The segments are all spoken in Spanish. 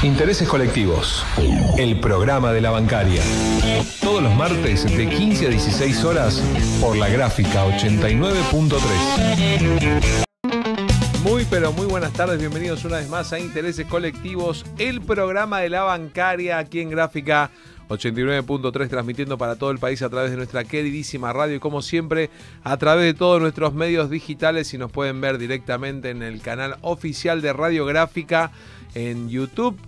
Intereses colectivos, el programa de la bancaria. Todos los martes de 15 a 16 horas por la Gráfica 89.3. Muy pero muy buenas tardes, bienvenidos una vez más a Intereses colectivos, el programa de la bancaria aquí en Gráfica 89.3, transmitiendo para todo el país a través de nuestra queridísima radio y como siempre a través de todos nuestros medios digitales, y nos pueden ver directamente en el canal oficial de Radio Gráfica en YouTube.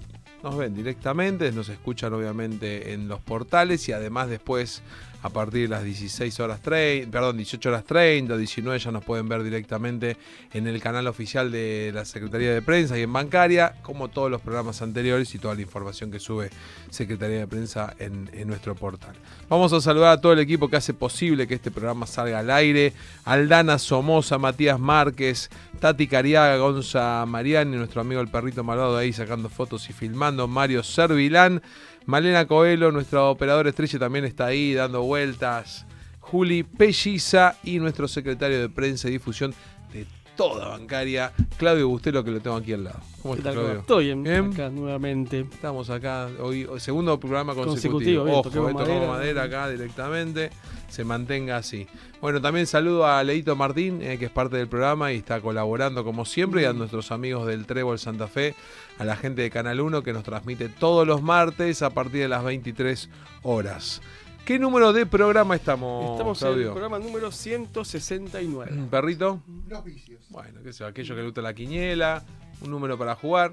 Nos ven directamente, nos escuchan obviamente en los portales y además después a partir de las 18 horas 30, 19 ya nos pueden ver directamente en el canal oficial de la Secretaría de Prensa y en Bancaria, como todos los programas anteriores y toda la información que sube Secretaría de Prensa en nuestro portal. Vamos a saludar a todo el equipo que hace posible que este programa salga al aire: Aldana Somoza, Matías Márquez, Tati Cariaga, Gonza Mariani, nuestro amigo el perrito malvado ahí sacando fotos y filmando, Mario Servilán, Malena Coelho, nuestra operadora estrella también está ahí dando vueltas, Juli Pelliza, y nuestro secretario de Prensa y Difusión de toda Bancaria, Claudio Bustelo, que lo tengo aquí al lado. ¿Cómo estás, Claudio? Estoy acá nuevamente. Estamos acá hoy, segundo programa consecutivo. Ojo, tocamos madera acá directamente. Se mantenga así. Bueno, también saludo a Leito Martín, que es parte del programa y está colaborando como siempre, y a nuestros amigos del Trébol Santa Fe, a la gente de Canal 1 que nos transmite todos los martes a partir de las 23 horas. ¿Qué número de programa estamos, Claudio? En el programa número 169. ¿Perrito? Los vicios. Bueno, qué sé, aquello que le gusta la quiniela, un número para jugar.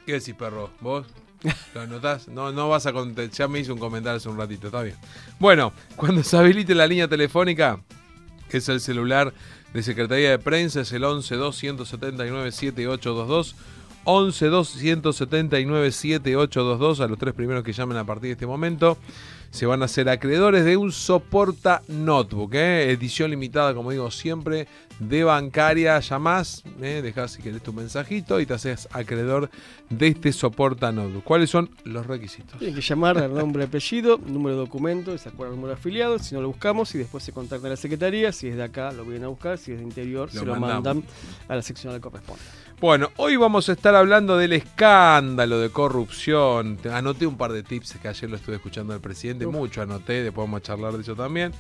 ¿Qué decís, perro? ¿Vos? ¿Lo anotás? No vas a contestar. Ya me hizo un comentario hace un ratito, está bien. Bueno, cuando se habilite la línea telefónica, que es el celular de Secretaría de Prensa, es el 11-2-179-7822. 11-2-179-7822. A los tres primeros que llamen a partir de este momento se van a ser acreedores de un Soporta Notebook, edición limitada, como digo siempre, de Bancaria. Llamás, dejás si querés tu mensajito y te haces acreedor de este Soporta Notebook. ¿Cuáles son los requisitos? Tienen que llamar al nombre, apellido, número de documento, se acuerda el número de afiliado, si no lo buscamos y después se contacta a la Secretaría. Si es de acá lo vienen a buscar, si es de interior se lo mandan a la sección que corresponde. Bueno, hoy vamos a estar hablando del escándalo de corrupción. Anoté un par de tips que ayer lo estuve escuchando al presidente, mucho anoté, después vamos a charlar de eso también,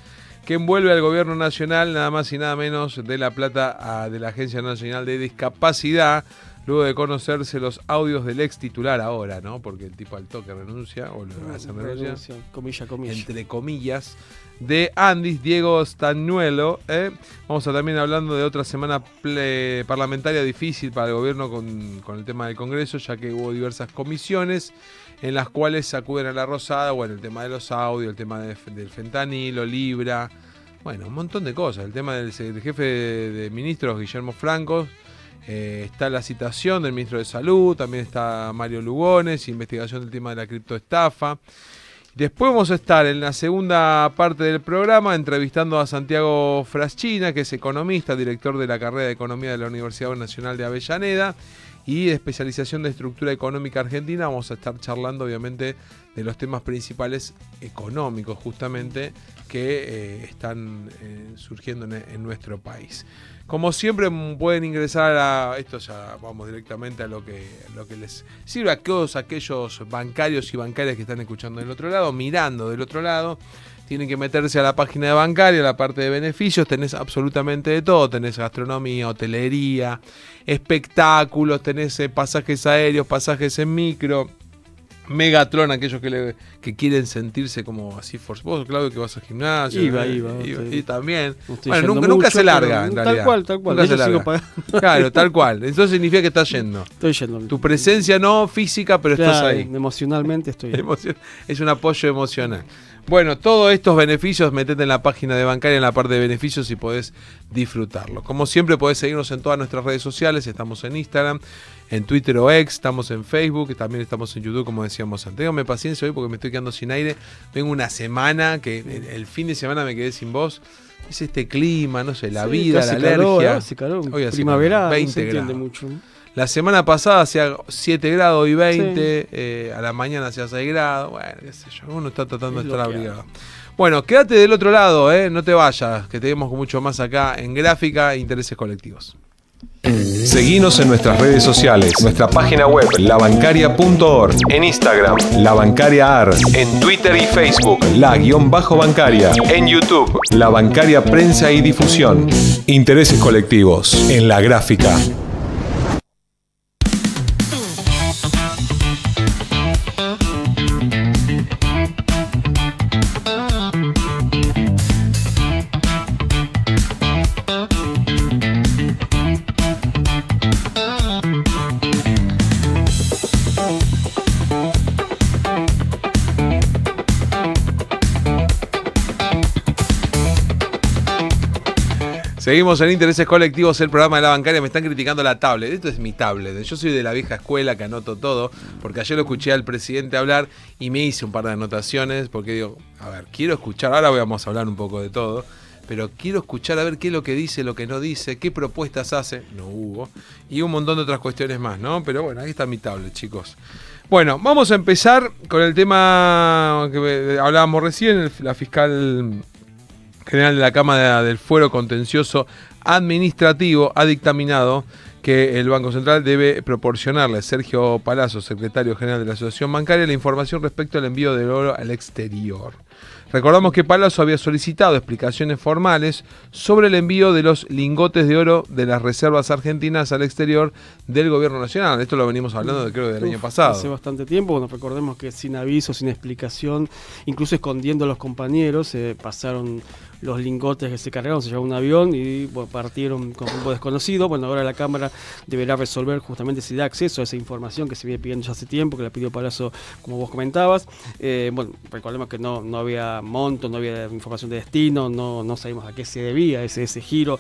que envuelve al gobierno nacional nada más y nada menos de la plata de la Agencia Nacional de Discapacidad, luego de conocerse los audios del ex titular ahora, ¿no? Porque el tipo al toque renuncia, o lo hacen renuncia, comilla. entre comillas, de Andis, Diego Stanuelo. Vamos a también hablando de otra semana parlamentaria difícil para el gobierno con el tema del Congreso, ya que hubo diversas comisiones en las cuales sacuden a la rosada, bueno, el tema de los audios, el tema del fentanilo, Libra, bueno, un montón de cosas. El tema del jefe de ministros, Guillermo Franco, está la citación del ministro de Salud, también está Mario Lugones, investigación del tema de la criptoestafa. Después vamos a estar en la segunda parte del programa entrevistando a Santiago Fraschina, que es economista, director de la carrera de Economía de la Universidad Nacional de Avellaneda y de especialización de Estructura Económica Argentina. Vamos a estar charlando obviamente de los temas principales económicos justamente que están surgiendo en nuestro país. Como siempre pueden ingresar a esto, ya vamos directamente a lo que les sirve a todos aquellos bancarios y bancarias que están escuchando del otro lado, mirando del otro lado. Tienen que meterse a la página de Bancaria, a la parte de beneficios, tenés absolutamente de todo, tenés gastronomía, hotelería, espectáculos, tenés pasajes aéreos, pasajes en micro, Megatron, aquellos que quieren sentirse como así forzados. Vos, Claudio, que vas al gimnasio. Iba. Y también. Bueno, nunca se larga, en realidad. Tal cual. Nunca se larga. Claro, tal cual. Entonces significa que estás yendo. Estoy yendo. Tu presencia no física, pero claro, estás ahí. Emocionalmente estoy ahí. Es un apoyo emocional. Bueno, todos estos beneficios, metete en la página de Bancaria, en la parte de beneficios, y podés disfrutarlo. Como siempre, podés seguirnos en todas nuestras redes sociales. Estamos en Instagram, en Twitter o X, estamos en Facebook, también estamos en YouTube, como decíamos antes. Téngame paciencia hoy porque me estoy quedando sin aire. Vengo una semana que el fin de semana me quedé sin voz. Es este clima, no sé, la vida, la alergia. Hace calor, hoy hace primavera, 20 no se entiende grados. mucho. La semana pasada hacía 7 grados y 20, a la mañana hacía 6 grados, bueno, qué sé yo, uno está tratando de estar abrigado. Bueno, quédate del otro lado, no te vayas, que tenemos mucho más acá en Gráfica e Intereses Colectivos. Seguinos en nuestras redes sociales, nuestra página web labancaria.org, en Instagram, La Bancaria AR, en Twitter y Facebook, La_Bancaria, en YouTube, La Bancaria Prensa y Difusión. Intereses colectivos en la gráfica. Seguimos en Intereses Colectivos, el programa de La Bancaria. Me están criticando la tablet. Esto es mi tablet. Yo soy de la vieja escuela que anoto todo, porque ayer lo escuché al presidente hablar y me hice un par de anotaciones, porque digo, a ver, quiero escuchar, ahora vamos a hablar un poco de todo, pero quiero escuchar a ver qué es lo que dice, lo que no dice, qué propuestas hace, no hubo, y un montón de otras cuestiones más, ¿no? Pero bueno, ahí está mi tablet, chicos. Bueno, vamos a empezar con el tema que hablábamos recién. La fiscal general de la Cámara del Fuero Contencioso Administrativo ha dictaminado que el Banco Central debe proporcionarle a Sergio Palazzo, secretario general de la Asociación Bancaria, la información respecto al envío del oro al exterior. Recordamos que Palazzo había solicitado explicaciones formales sobre el envío de los lingotes de oro de las reservas argentinas al exterior del gobierno nacional. Esto lo venimos hablando creo del año pasado. Hace bastante tiempo. Bueno, recordemos que sin aviso, sin explicación, incluso escondiendo a los compañeros, pasaron los lingotes que se cargaron, se llevó un avión y bueno, partieron con rumbo desconocido. Bueno, ahora la Cámara deberá resolver justamente si da acceso a esa información que se viene pidiendo ya hace tiempo, que la pidió Palazzo, como vos comentabas. Bueno, recordemos que no había monto, no había información de destino, no sabemos a qué se debía ese giro,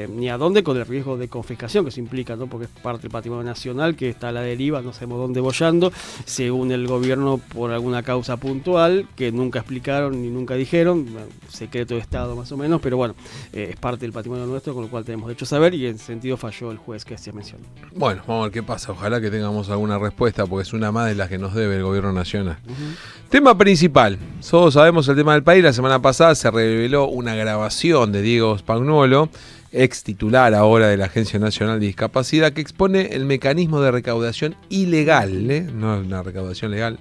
ni a dónde, con el riesgo de confiscación que se implica, ¿no? Porque es parte del patrimonio nacional que está a la deriva, no sabemos dónde boyando, según el gobierno por alguna causa puntual que nunca explicaron ni nunca dijeron, secreto de Estado más o menos, pero bueno, es parte del patrimonio nuestro, con lo cual tenemos derecho a saber, y en ese sentido falló el juez que se mencionó. Bueno, vamos a ver qué pasa, ojalá que tengamos alguna respuesta, porque es una más de las que nos debe el gobierno nacional. Tema principal, todos sabemos el tema del país. La semana pasada se reveló una grabación de Diego Spagnuolo, ex titular ahora de la Agencia Nacional de Discapacidad, que expone el mecanismo de recaudación ilegal, no una recaudación legal,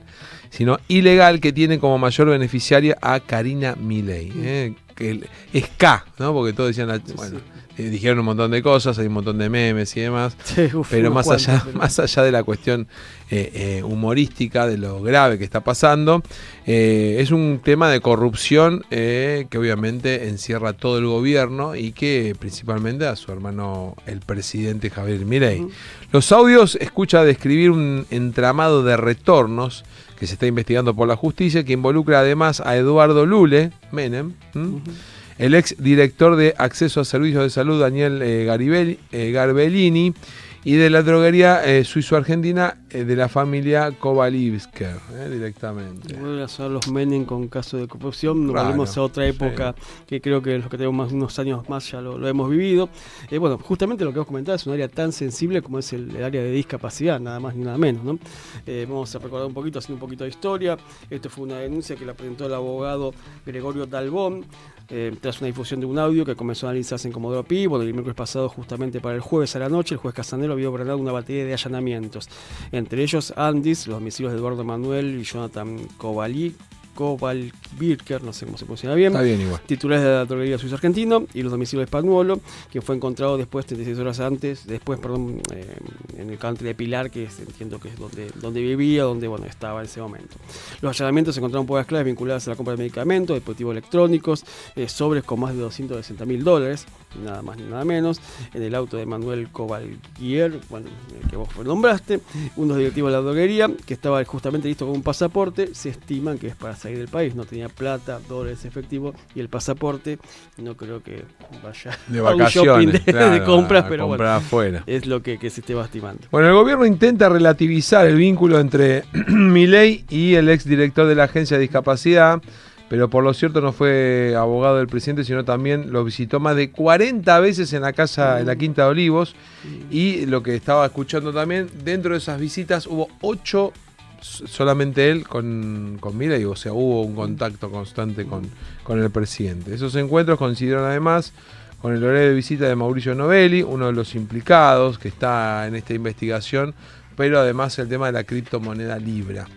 sino ilegal, que tiene como mayor beneficiaria a Karina Milei, que es K, ¿no? Porque todos decían, bueno, dijeron un montón de cosas, hay un montón de memes y demás, sí, pero más allá de la cuestión humorística, de lo grave que está pasando, es un tema de corrupción que obviamente encierra todo el gobierno y que principalmente a su hermano, el presidente Javier Milei. Los audios escucha describir un entramado de retornos que se está investigando por la justicia, que involucra además a Eduardo Lule, Menem, el ex director de Acceso a Servicios de Salud, Daniel Garbellini, y de la droguería suizo-argentina de la familia Kovalivsker, directamente. Bueno, son los Menem con caso de corrupción. Nos volvemos a otra época, sí, que creo que los que tenemos más, unos años más ya lo hemos vivido. Bueno, justamente lo que vos comentabas es un área tan sensible como es el área de discapacidad, nada más ni nada menos, ¿no? Vamos a recordar un poquito, haciendo un poquito de historia. Esto fue una denuncia que la presentó el abogado Gregorio Dalbón, tras una difusión de un audio que comenzó a analizarse en Comodoro Pi. Bueno, el miércoles pasado, justamente para el jueves a la noche, el juez Casanelo había ordenado una batería de allanamientos, entre ellos Andis, los domicilios de Eduardo Manuel y Jonathan Kovalvirker, no sé cómo se pronuncia bien. Está bien igual. Titulares de la droguería suizo argentino, y los domicilios de Spagnuolo, quien fue encontrado después, 36 horas después, en el country de Pilar, que entiendo que es donde vivía, donde bueno, estaba en ese momento. Los allanamientos encontraron pruebas claves vinculadas a la compra de medicamentos, dispositivos electrónicos, sobres con más de $260.000, nada más ni nada menos, en el auto de Manuel Kovalgier, bueno, el que vos nombraste, unos directivos de la droguería, que estaba justamente listo con un pasaporte. Se estiman que es para salir del país, no tenía plata, dólares efectivos, y el pasaporte no creo que vaya de vacaciones, de compras, pero bueno, afuera. Es lo que se esté estimando. Bueno, el gobierno intenta relativizar el vínculo entre Milei y el exdirector de la Agencia de Discapacidad, pero por lo cierto no fue abogado del presidente, sino también lo visitó más de 40 veces en la casa, en la Quinta de Olivos, y lo que estaba escuchando también, dentro de esas visitas hubo 8 solamente él con Milei, o sea, hubo un contacto constante con el presidente. Esos encuentros coincidieron además con el horario de visita de Mauricio Novelli, uno de los implicados que está en esta investigación, pero además el tema de la criptomoneda Libra,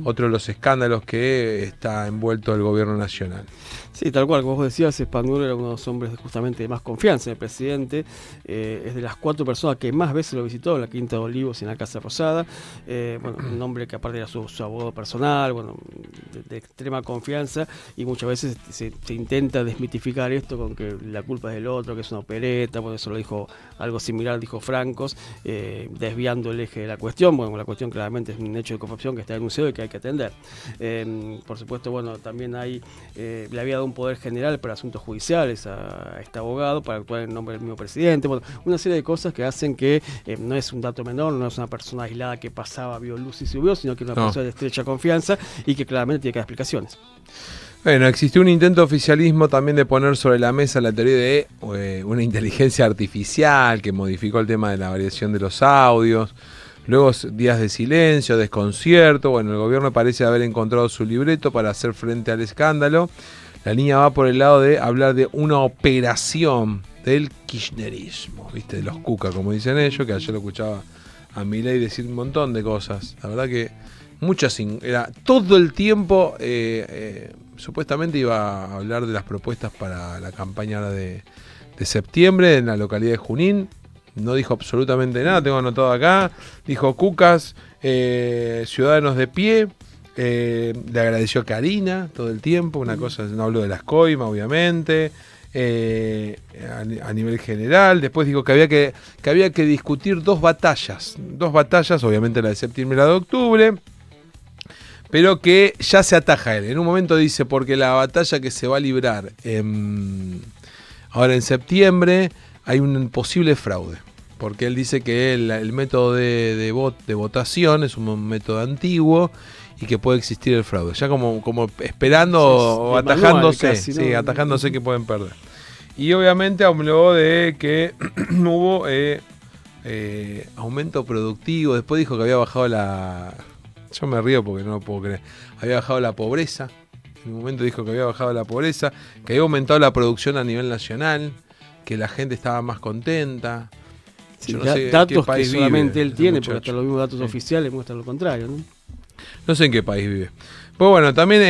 otro de los escándalos que está envuelto el gobierno nacional. Sí, tal cual, como vos decías, Spanuolo era uno de los hombres justamente de más confianza en el presidente, es de las 4 personas que más veces lo visitó en la Quinta de Olivos y en la Casa Rosada, bueno, un hombre que aparte era su abogado personal, bueno, de extrema confianza, y muchas veces se intenta desmitificar esto con que la culpa es del otro, que es una opereta, bueno, eso lo dijo, algo similar dijo Francos, desviando el eje de la cuestión. Bueno, la cuestión claramente es un hecho de corrupción que está denunciado y que hay que atender. Por supuesto, bueno, también le había dado un poder general para asuntos judiciales a este abogado para actuar en nombre del mismo presidente. Bueno, una serie de cosas que hacen que no es un dato menor, no es una persona aislada que pasaba, vio luz y subió, sino que es una persona de estrecha confianza y que claramente tiene que dar explicaciones. Bueno, existió un intento de oficialismo también de poner sobre la mesa la teoría de una inteligencia artificial que modificó el tema de la variación de los audios. Luego días de silencio, desconcierto. Bueno, el gobierno parece haber encontrado su libreto para hacer frente al escándalo. La línea va por el lado de hablar de una operación del kirchnerismo, ¿viste? De los cuca, como dicen ellos, que ayer lo escuchaba a Milei decir un montón de cosas. La verdad que era todo el tiempo, supuestamente iba a hablar de las propuestas para la campaña de septiembre en la localidad de Junín. No dijo absolutamente nada, tengo anotado acá. Dijo Cucas, ciudadanos de pie. Le agradeció a Karina todo el tiempo. Una cosa, no habló de las coimas, obviamente. A nivel general. Después dijo que había que discutir dos batallas, obviamente la de septiembre y la de octubre. Pero que ya se ataja él. En un momento dice, porque la batalla que se va a librar ahora en septiembre, hay un posible fraude, porque él dice que el método de votación es un método antiguo y que puede existir el fraude. Ya como esperando o atajándose, casi, ¿no? Sí, atajándose que pueden perder. Y obviamente habló de que hubo aumento productivo. Después dijo que había bajado yo me río porque no lo puedo creer. Había bajado la pobreza. En un momento dijo que había bajado la pobreza, que había aumentado la producción a nivel nacional, que la gente estaba más contenta. Sí, no sé datos que solamente él tiene, porque hasta los mismos datos oficiales muestran lo contrario, ¿no? No sé en qué país vive. Pues bueno, también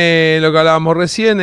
lo que hablábamos recién,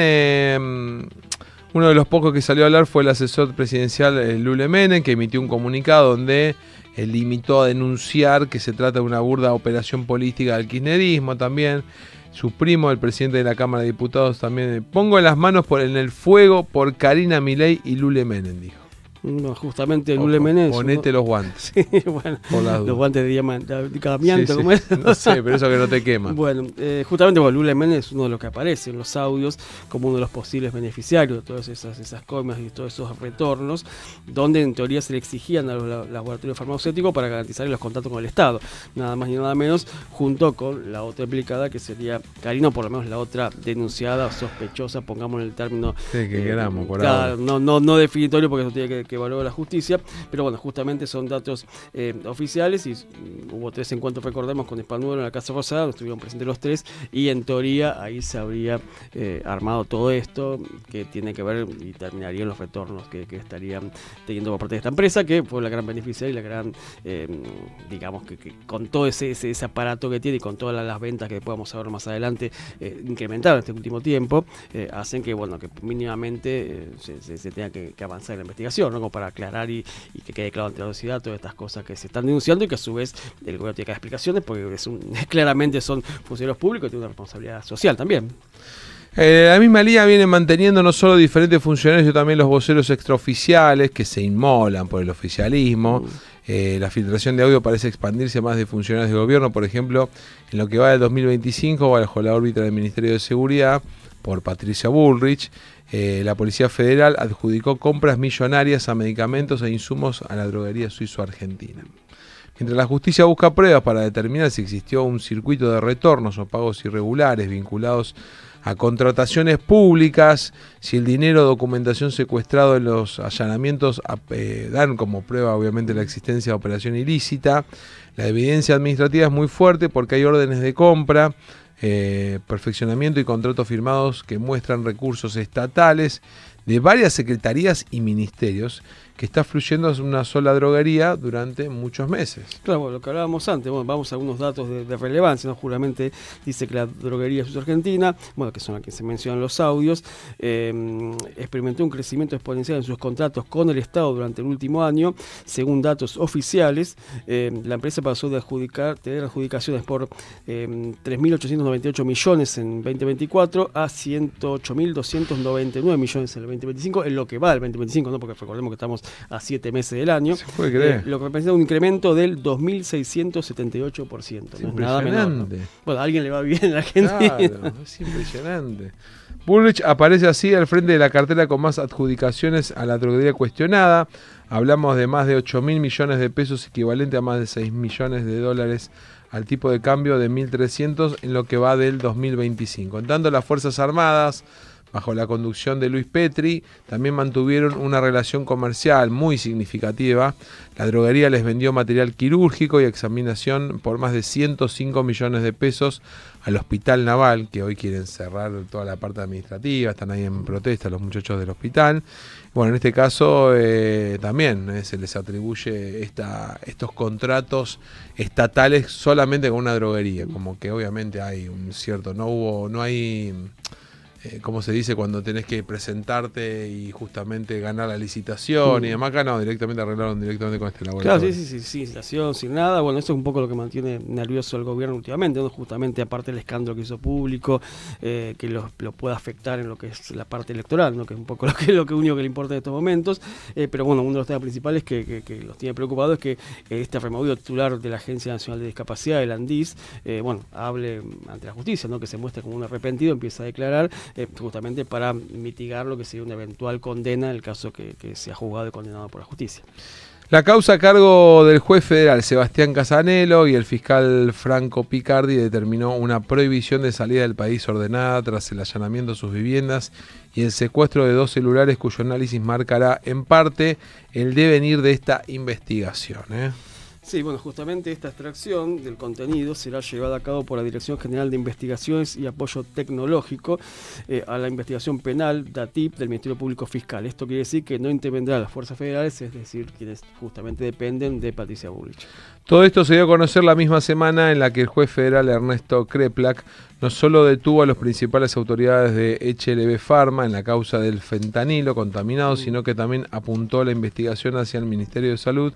uno de los pocos que salió a hablar fue el asesor presidencial Lule Menem, que emitió un comunicado donde limitó a denunciar que se trata de una burda operación política del kirchnerismo también. Su primo, el presidente de la Cámara de Diputados, también pongo las manos en el fuego por Karina Milei y Lule Menem, dijo. No, justamente Lule Menem. Ponete los guantes. Sí, bueno, los guantes de diamante, amianto, sí, ¿cómo es? No sé, pero eso que no te quema. Bueno, justamente Lule Menem es uno de los que aparece en los audios como uno de los posibles beneficiarios de todas esas coimas y todos esos retornos, donde en teoría se le exigían a los laboratorios farmacéuticos para garantizar los contactos con el Estado, nada más ni nada menos, junto con la otra implicada que sería Karina, o por lo menos la otra denunciada o sospechosa, pongamos el término. Sí, que queramos, por ahora. No definitorio, porque eso tiene que evaluar la justicia, pero bueno, justamente son datos oficiales y hubo 3 encuentros, recordemos, con Spanuolo en la Casa Rosada, donde estuvieron presentes los 3 y en teoría ahí se habría armado todo esto que tiene que ver y terminarían los retornos que estarían teniendo por parte de esta empresa, que fue la gran beneficiaria y la gran, digamos que con todo ese aparato que tiene y con todas las ventas que podamos ver más adelante incrementaron en este último tiempo, hacen que, bueno, que mínimamente se tenga que avanzar en la investigación, ¿no? Como para aclarar y que quede claro ante la sociedad todas estas cosas que se están denunciando y que a su vez el gobierno tiene que dar explicaciones porque claramente son funcionarios públicos y tienen una responsabilidad social también. La misma línea viene manteniendo no solo diferentes funcionarios, sino también los voceros extraoficiales que se inmolan por el oficialismo. La filtración de audio parece expandirse a más de funcionarios de gobierno. Por ejemplo, en lo que va del 2025, bajo la órbita del Ministerio de Seguridad, por Patricia Bullrich, la Policía Federal adjudicó compras millonarias a medicamentos e insumos a la droguería suizo-argentina. Mientras la justicia busca pruebas para determinar si existió un circuito de retornos o pagos irregulares vinculados a contrataciones públicas, si el dinero o documentación secuestrado en los allanamientos dan como prueba obviamente la existencia de operación ilícita, la evidencia administrativa es muy fuerte porque hay órdenes de compra, perfeccionamiento y contratos firmados que muestran recursos estatales de varias secretarías y ministerios que está fluyendo en una sola droguería durante muchos meses. Claro, bueno, lo que hablábamos antes, bueno, vamos a algunos datos de relevancia, ¿no? Juramente dice que la droguería Sus Argentina, bueno, que son las que se mencionan los audios, experimentó un crecimiento exponencial en sus contratos con el Estado durante el último año. Según datos oficiales, la empresa pasó de tener adjudicaciones por 3.898 millones en 2024 a 108.299 millones en el 2025, en lo que va del 2025, ¿no? Porque recordemos que estamos a 7 meses del año, lo que representa un incremento del 2.678%. Es no es nada menor, ¿no? Bueno, a alguien le va bien en la Argentina. Claro, es impresionante. Bullrich aparece así al frente de la cartera con más adjudicaciones a la droguería cuestionada. Hablamos de más de 8.000 millones de pesos, equivalente a más de 6 millones de dólares al tipo de cambio de 1.300 en lo que va del 2025. En tanto, las Fuerzas Armadas, bajo la conducción de Luis Petri, también mantuvieron una relación comercial muy significativa. La droguería les vendió material quirúrgico y examinación por más de 105 millones de pesos al Hospital Naval, que hoy quieren cerrar toda la parte administrativa, están ahí en protesta los muchachos del hospital. Bueno, en este caso también se les atribuye estos contratos estatales solamente con una droguería, como que obviamente hay un cierto, no hay... ¿cómo se dice? Cuando tenés que presentarte y justamente ganar la licitación y demás, acá no, directamente arreglaron directamente con este laboratorio. Claro, sí, sin licitación, sin nada. Bueno, eso es un poco lo que mantiene nervioso al gobierno últimamente, ¿no? Justamente aparte del escándalo que hizo público, que lo pueda afectar en lo que es la parte electoral, ¿no? Que es un poco lo único que le importa en estos momentos. Pero bueno, uno de los temas principales que los tiene preocupados es que este removido titular de la Agencia Nacional de Discapacidad, el ANDIS, hable ante la justicia, ¿no? Que se muestre como un arrepentido, empieza a declarar, justamente para mitigar lo que sería una eventual condena en el caso que sea juzgado y condenado por la justicia. La causa a cargo del juez federal Sebastián Casanello y el fiscal Franco Picardi determinó una prohibición de salida del país ordenada tras el allanamiento de sus viviendas y el secuestro de 2 celulares cuyo análisis marcará en parte el devenir de esta investigación. Sí, bueno, justamente esta extracción del contenido será llevada a cabo por la Dirección General de Investigaciones y Apoyo Tecnológico a la investigación penal, DATIP, del Ministerio Público Fiscal. Esto quiere decir que no intervendrán las fuerzas federales, es decir, quienes justamente dependen de Patricia Bullrich. Todo esto se dio a conocer la misma semana en la que el juez federal Ernesto Kreplak no solo detuvo a las principales autoridades de HLB Pharma en la causa del fentanilo contaminado, sino que también apuntó la investigación hacia el Ministerio de Salud,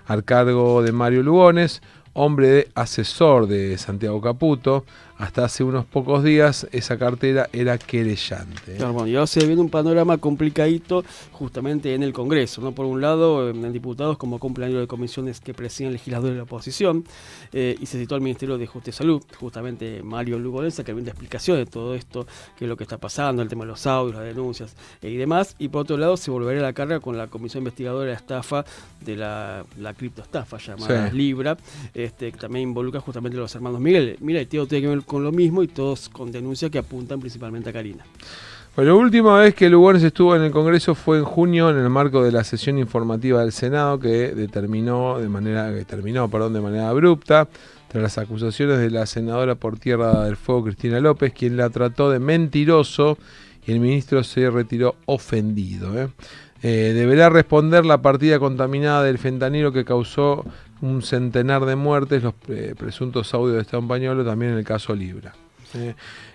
al cargo de Mario Lugones, hombre asesor de Santiago Caputo. Hasta hace unos pocos días esa cartera era querellante. Claro, bueno, y ahora se viene un panorama complicadito justamente en el Congreso, ¿no? Por un lado, en diputados como cumpleaños de comisiones que presiden legisladores de la oposición, y se citó al Ministerio de Justicia y Salud, justamente Mario Lugones, que brinda explicaciones de todo esto, qué es lo que está pasando, el tema de los audios, las denuncias y demás. Y por otro lado, se volvería a la carga con la comisión investigadora de la estafa, de la criptoestafa llamada Libra, que también involucra justamente a los hermanos Miguel. Mira, el tío tiene que ver con lo mismo y todos con denuncias que apuntan principalmente a Karina. Bueno, la última vez que Lugones estuvo en el Congreso fue en junio en el marco de la sesión informativa del Senado que terminó de manera abrupta tras las acusaciones de la senadora por Tierra del Fuego Cristina López, quien la trató de mentiroso y el ministro se retiró ofendido. Deberá responder la partida contaminada del fentanilo que causó un centenar de muertes, los presuntos audios de Estado Pañuelo, también en el caso Libra.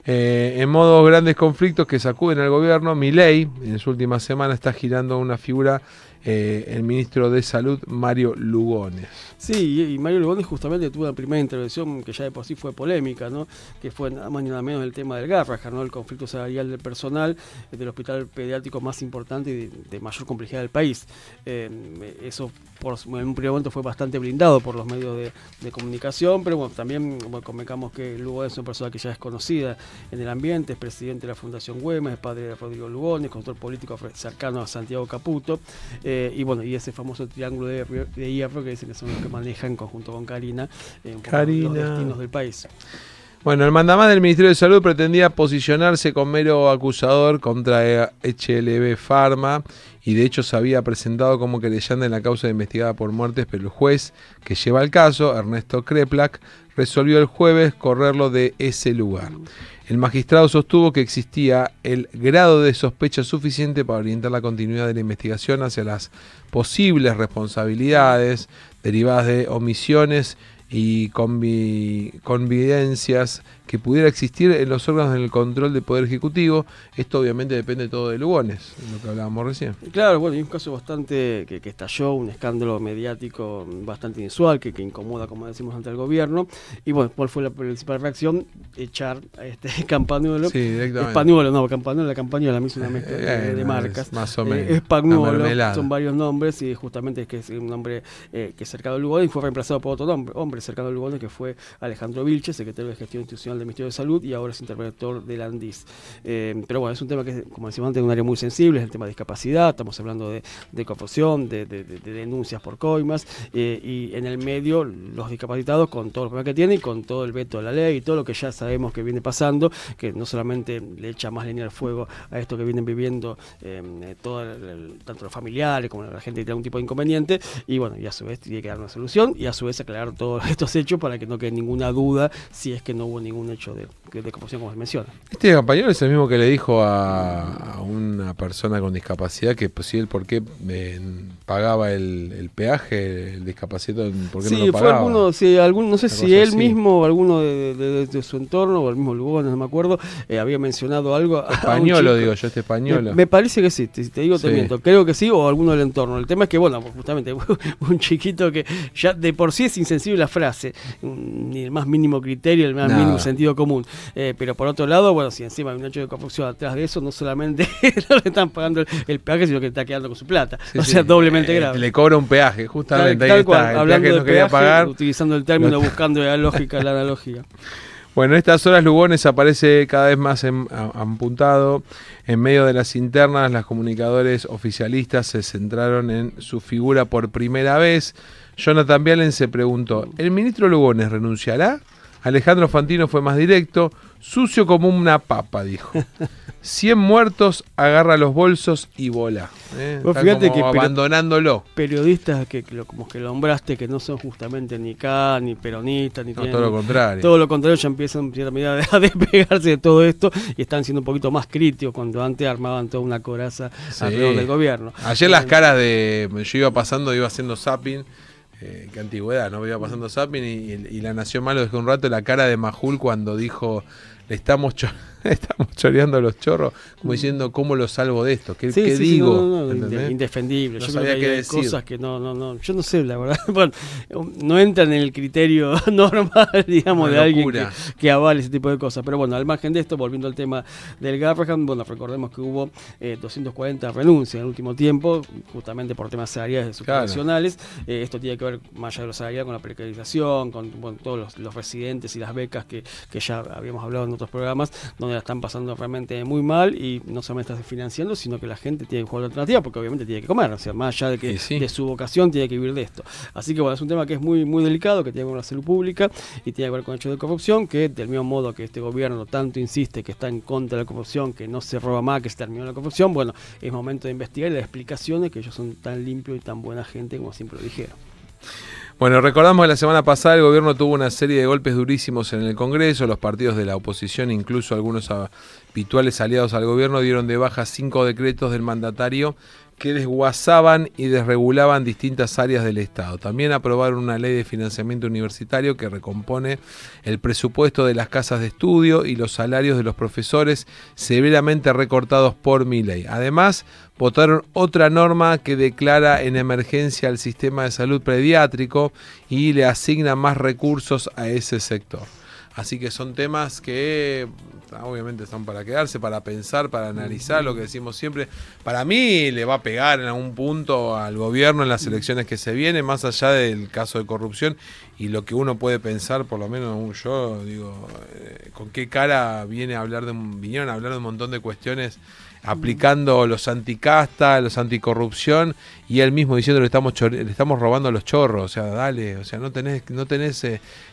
En modos grandes conflictos que sacuden al gobierno, Milei en su última semana está girando una figura, el ministro de Salud, Mario Lugones. Sí, y Mario Lugones justamente tuvo la primera intervención que ya de por sí fue polémica, ¿no? Que fue nada más ni nada menos el tema del Garrahan, ¿no? El conflicto salarial del personal del hospital pediátrico más importante y de mayor complejidad del país. Eso en un primer momento fue bastante blindado por los medios de comunicación, pero bueno, también convengamos que Lugones es una persona que ya es conocida en el ambiente, es presidente de la Fundación Güemes, es padre de Rodrigo Lugones, consultor político cercano a Santiago Caputo, y ese famoso triángulo de hierro que dicen que son los que manejan en conjunto con Karina, los destinos del país. Bueno, el mandamás del Ministerio de Salud pretendía posicionarse con mero acusador contra HLB Pharma y de hecho se había presentado como querellante en la causa investigada por muertes, pero el juez que lleva el caso, Ernesto Kreplak, resolvió el jueves correrlo de ese lugar. El magistrado sostuvo que existía el grado de sospecha suficiente para orientar la continuidad de la investigación hacia las posibles responsabilidades derivadas de omisiones y convivencias que pudiera existir en los órganos del control del Poder Ejecutivo. Esto obviamente depende todo de Lugones, lo que hablábamos recién. Claro, bueno, hay un caso bastante que estalló, un escándalo mediático bastante inusual, que incomoda, como decimos, ante el gobierno. Y bueno, ¿cuál fue la principal reacción? Echar a este Campañuelo. Sí, directamente. Españuelo, no, Campañuelo, la campaña es una mezcla de marcas. Más o menos. Españuelo, son varios nombres, y justamente es que es un nombre que es cercano a Lugones, y fue reemplazado por otro hombre cercano a Lugones, que fue Alejandro Vilches, secretario de Gestión Institucional del Ministerio de Salud, y ahora es interventor del ANDIS. Pero bueno, es un tema que, como decíamos antes, es un área muy sensible, es el tema de discapacidad, estamos hablando de corrupción, de denuncias por coimas, y en el medio los discapacitados con todo el problema que tienen, y con todo el veto de la ley y todo lo que ya sabemos que viene pasando, que no solamente le echa más leña al fuego a esto que vienen viviendo tanto los familiares como la gente que tiene algún tipo de inconveniente, y bueno, y a su vez tiene que dar una solución, y a su vez aclarar todos estos hechos para que no quede ninguna duda si es que no hubo ningún hecho de corrupción, como se menciona. Este Campañuelo es el mismo que le dijo a una persona con discapacidad que pues, si él por qué pagaba el peaje, el discapacitado, por qué no lo pagaba. Fue alguno, no sé Una si cosa él así. mismo o alguno de su entorno, o el mismo Lugones, no me acuerdo, había mencionado algo. Españolo, digo yo, este Españolo. Me parece que sí, te digo, te Sí. miento, creo que sí, o alguno del entorno. El tema es que, bueno, justamente un chiquito que ya de por sí es insensible a la frase, ni el más mínimo criterio, el más Nada. mínimo sentido común. Pero por otro lado, bueno, si encima hay un hecho de corrupción atrás de eso, no solamente no le están pagando el peaje, sino que está quedando con su plata. Sí, o sí. sea, doblemente grave. Le cobra un peaje, justamente. Tal ahí cual, está. El hablando peaje de no quería peaje, pagar. utilizando el término, buscando la lógica, la analogía. Bueno, en estas horas Lugones aparece cada vez más apuntado. En medio de las internas, los comunicadores oficialistas se centraron en su figura por primera vez. Jonathan Vialen se preguntó, ¿el ministro Lugones renunciará? Alejandro Fantino fue más directo, sucio como una papa, dijo. 100 muertos, agarra los bolsos y bola. Vos Está fíjate como que abandonándolo. Periodistas como que nombraste, que no son justamente ni K, ni peronistas, ni No, todo lo contrario. todo lo contrario, ya empiezan en cierta medida a despegarse de todo esto y están siendo un poquito más críticos cuando antes armaban toda una coraza Sí. alrededor del gobierno. Ayer las caras de... Yo iba pasando, iba haciendo zapping. Qué antigüedad, ¿no? Iba pasando zapping y La Nación Malo dejó un rato la cara de Majul cuando dijo... Le estamos choreando a los chorros, como diciendo, ¿cómo lo salvo de esto? ¿Qué digo? No, indefendible. No Yo sabía creo que qué hay decir. cosas que no, yo no sé, la verdad. Bueno, no entran en el criterio normal, digamos, Una de alguien locura. que avale ese tipo de cosas. Pero bueno, al margen de esto, volviendo al tema del Garrahan, bueno, recordemos que hubo 240 renuncias en el último tiempo, justamente por temas salariales subvencionales. Esto tiene que ver, más allá de los salariales, con la precarización, con todos los residentes y las becas que ya habíamos hablado en otros programas, donde la están pasando realmente muy mal, y no solamente está financiando, sino que la gente tiene que jugar la alternativa, porque obviamente tiene que comer, o sea, más allá de que Sí. de su vocación tiene que vivir de esto. Así que bueno, es un tema que es muy, muy delicado, que tiene que ver con la salud pública y tiene que ver con hechos de corrupción, que del mismo modo que este gobierno tanto insiste que está en contra de la corrupción, que no se roba más, que se terminó la corrupción, bueno, es momento de investigar y dar explicaciones, que ellos son tan limpios y tan buena gente como siempre lo dijeron. Bueno, recordamos que la semana pasada el gobierno tuvo una serie de golpes durísimos en el Congreso. Los partidos de la oposición, incluso algunos habituales aliados al gobierno, dieron de baja 5 decretos del mandatario que desguazaban y desregulaban distintas áreas del Estado. También aprobaron una ley de financiamiento universitario que recompone el presupuesto de las casas de estudio y los salarios de los profesores severamente recortados por Milei. Además, votaron otra norma que declara en emergencia al sistema de salud pediátrico y le asigna más recursos a ese sector. Así que son temas que obviamente están para quedarse, para pensar, para analizar, lo que decimos siempre. Para mí le va a pegar en algún punto al gobierno en las elecciones que se vienen, más allá del caso de corrupción y lo que uno puede pensar, por lo menos yo digo, con qué cara vinieron a hablar de un montón de cuestiones aplicando los anticasta, los anticorrupción, y él mismo diciendo le estamos robando los chorros. O sea, dale, o sea, no tenés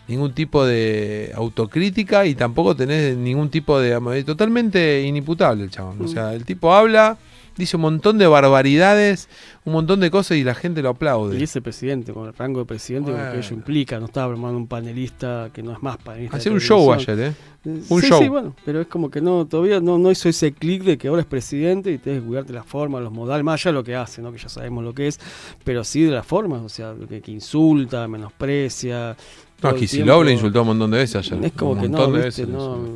ningún tipo de autocrítica y tampoco tenés ningún tipo de... Totalmente inimputable el chabón. O sea, el tipo habla, dice un montón de barbaridades, un montón de cosas y la gente lo aplaude. Y ese presidente, con el rango de presidente, con lo que ello implica, no estaba armando un panelista que no es más panelista. Hacer un show ayer, un sí, show. Sí, bueno, pero es como que todavía no hizo ese clic de que ahora es presidente y tienes que cuidarte la forma, los modales, más allá de lo que hace, ¿no? Que ya sabemos lo que es, pero sí de la forma, o sea, que insulta, menosprecia. No, Kicillof le insultó un montón de veces ayer. Es como que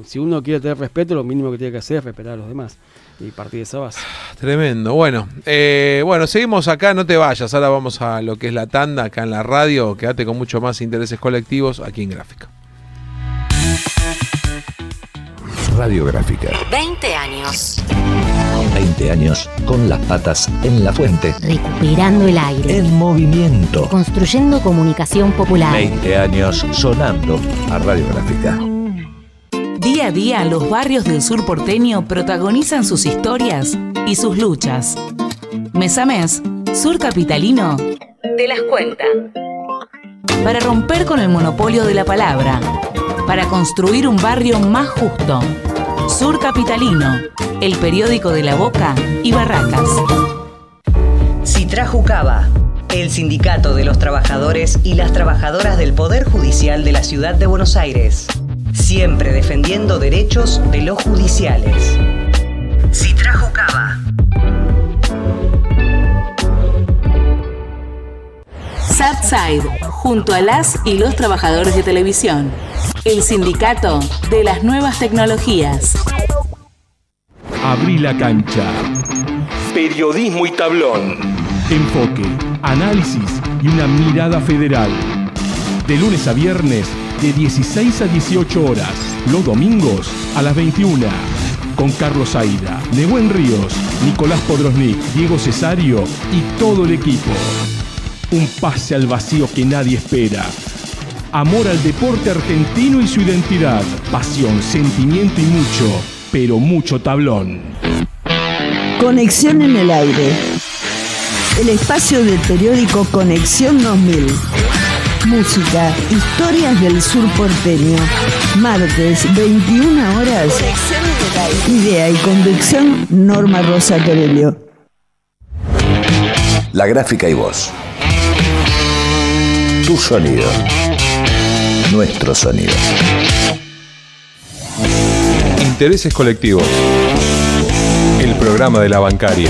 si uno quiere tener respeto, lo mínimo que tiene que hacer es respetar a los demás. Y partir de esa base. Tremendo. Bueno, seguimos acá, no te vayas. Ahora vamos a lo que es la tanda acá en la radio. Quédate con mucho más intereses colectivos aquí en Gráfica. Radiográfica. 20 años. 20 años con las patas en la fuente. Recuperando el aire. En movimiento. Construyendo comunicación popular. 20 años sonando a Radiográfica. Día a día, los barrios del sur porteño protagonizan sus historias y sus luchas. Mes a mes, Sur Capitalino te las cuenta. Para romper con el monopolio de la palabra, para construir un barrio más justo. Sur Capitalino, el periódico de La Boca y Barracas. Citrajucaba, el sindicato de los trabajadores y las trabajadoras del Poder Judicial de la Ciudad de Buenos Aires. Siempre defendiendo derechos de los judiciales. Citrajucaba. Subside, junto a las y los trabajadores de televisión. El sindicato de las nuevas tecnologías. Abrí la cancha. Periodismo y tablón. Enfoque, análisis y una mirada federal. De lunes a viernes, de 16 a 18 horas. Los domingos, a las 21. Con Carlos Aida, Nehuen Ríos, Nicolás Podrosnik, Diego Cesario y todo el equipo. Un pase al vacío que nadie espera. Amor al deporte argentino y su identidad. Pasión, sentimiento y mucho, pero mucho tablón. Conexión en el aire. El espacio del periódico Conexión 2000. Música, historias del sur porteño. Martes, 21 horas. Idea y conducción, Norma Rosa Torello. La Gráfica y vos. Tu sonido. Nuestro sonido. Intereses colectivos. El programa de la bancaria.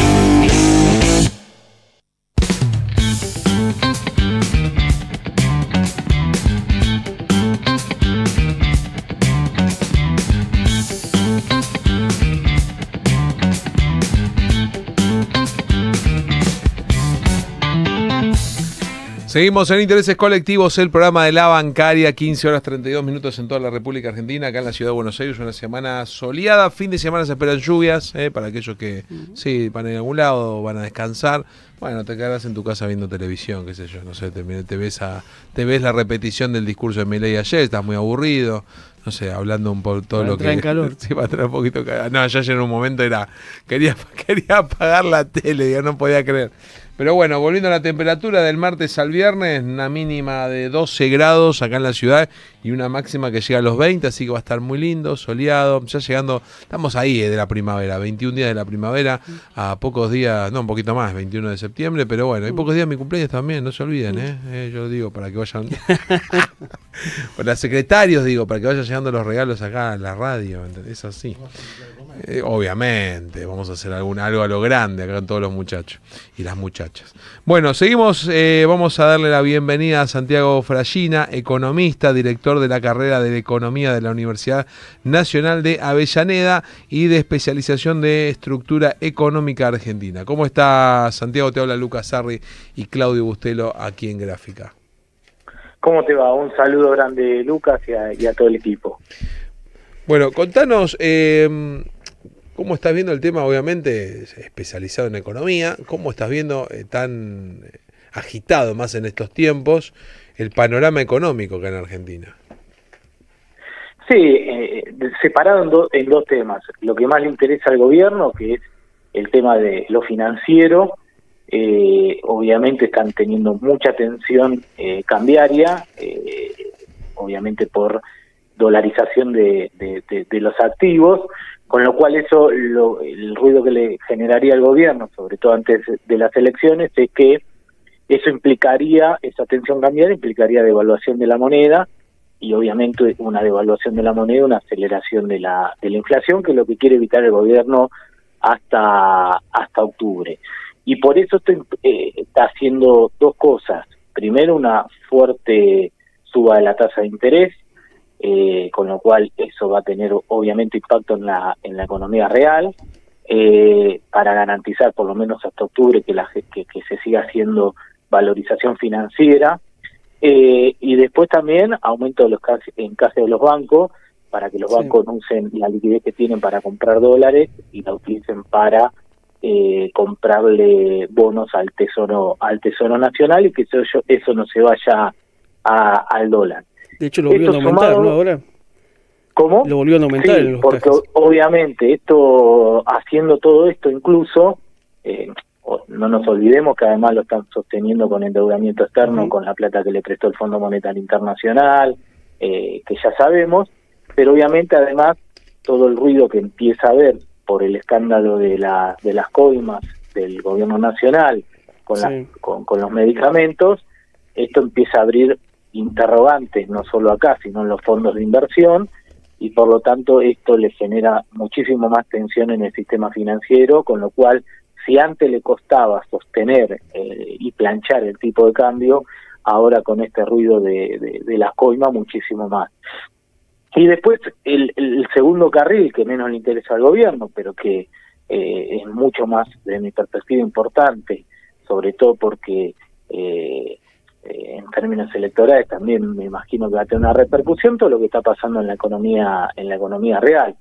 Seguimos en Intereses Colectivos, el programa de la bancaria, 15 horas 32 minutos en toda la República Argentina, acá en la ciudad de Buenos Aires, una semana soleada, fin de semana se esperan lluvias, para aquellos que sí van a ir a algún lado, van a descansar. Bueno, te quedarás en tu casa viendo televisión, qué sé yo, no sé, te ves la repetición del discurso de Milei ayer, estás muy aburrido, no sé, hablando un poco todo lo que... en calor. Sí, va a traer un poquito calor. No, ya en un momento quería apagar la tele, ya no podía creer. Pero bueno, volviendo a la temperatura del martes al viernes, una mínima de 12 grados acá en la ciudad y una máxima que llega a los 20, así que va a estar muy lindo, soleado, ya llegando, estamos ahí de la primavera, 21 días de la primavera, a pocos días, no, un poquito más, 21 de septiembre, pero bueno, hay pocos días de mi cumpleaños también, no se olviden, yo lo digo, para que vayan, para secretarios digo, para que vayan llegando los regalos acá a la radio, es así. Obviamente, vamos a hacer algo a lo grande acá con todos los muchachos y las muchachas. Bueno, seguimos, vamos a darle la bienvenida a Santiago Fragina, economista, director de la carrera de Economía de la Universidad Nacional de Avellaneda y de especialización de Estructura Económica Argentina. ¿Cómo está, Santiago? Te habla Lucas Sarri y Claudio Bustelo aquí en Gráfica. ¿Cómo te va? Un saludo grande, Lucas, y a todo el equipo. Bueno, contanos... ¿cómo estás viendo el tema, obviamente, especializado en economía? ¿Cómo estás viendo tan agitado más en estos tiempos el panorama económico acá en Argentina? Sí, separado en dos temas. Lo que más le interesa al gobierno, que es el tema de lo financiero. Obviamente están teniendo mucha tensión cambiaria, obviamente por dolarización de los activos, con lo cual eso, el ruido que le generaría al gobierno, sobre todo antes de las elecciones, es que eso implicaría, esa tensión cambiaria implicaría devaluación de la moneda, y obviamente una devaluación de la moneda, una aceleración de la inflación, que es lo que quiere evitar el gobierno hasta octubre. Y por eso está haciendo dos cosas. Primero, una fuerte suba de la tasa de interés, con lo cual eso va a tener obviamente impacto en la economía real, para garantizar por lo menos hasta octubre que se siga haciendo valorización financiera, y después también aumento de los encajes de los bancos, para que los bancos usen la liquidez que tienen para comprar dólares y la utilicen para comprarle bonos al tesoro nacional, y que eso no se vaya al dólar. De hecho lo volvieron a aumentar, ¿no? Ahora. ¿Cómo? Lo volvieron a aumentar. Sí, en los porque cajes. obviamente haciendo todo esto incluso, no nos olvidemos que además lo están sosteniendo con endeudamiento externo, con la plata que le prestó el Fondo Monetario Internacional, que ya sabemos, pero obviamente además todo el ruido que empieza a haber por el escándalo de las coimas del gobierno nacional con los medicamentos, esto empieza a abrir interrogantes, no solo acá, sino en los fondos de inversión, y por lo tanto esto le genera muchísimo más tensión en el sistema financiero, con lo cual, si antes le costaba sostener y planchar el tipo de cambio, ahora con este ruido de las coimas, muchísimo más. Y después el segundo carril, que menos le interesa al gobierno, pero que es mucho más, de mi perspectiva, importante, sobre todo porque en términos electorales también me imagino que va a tener una repercusión, todo lo que está pasando en la economía real.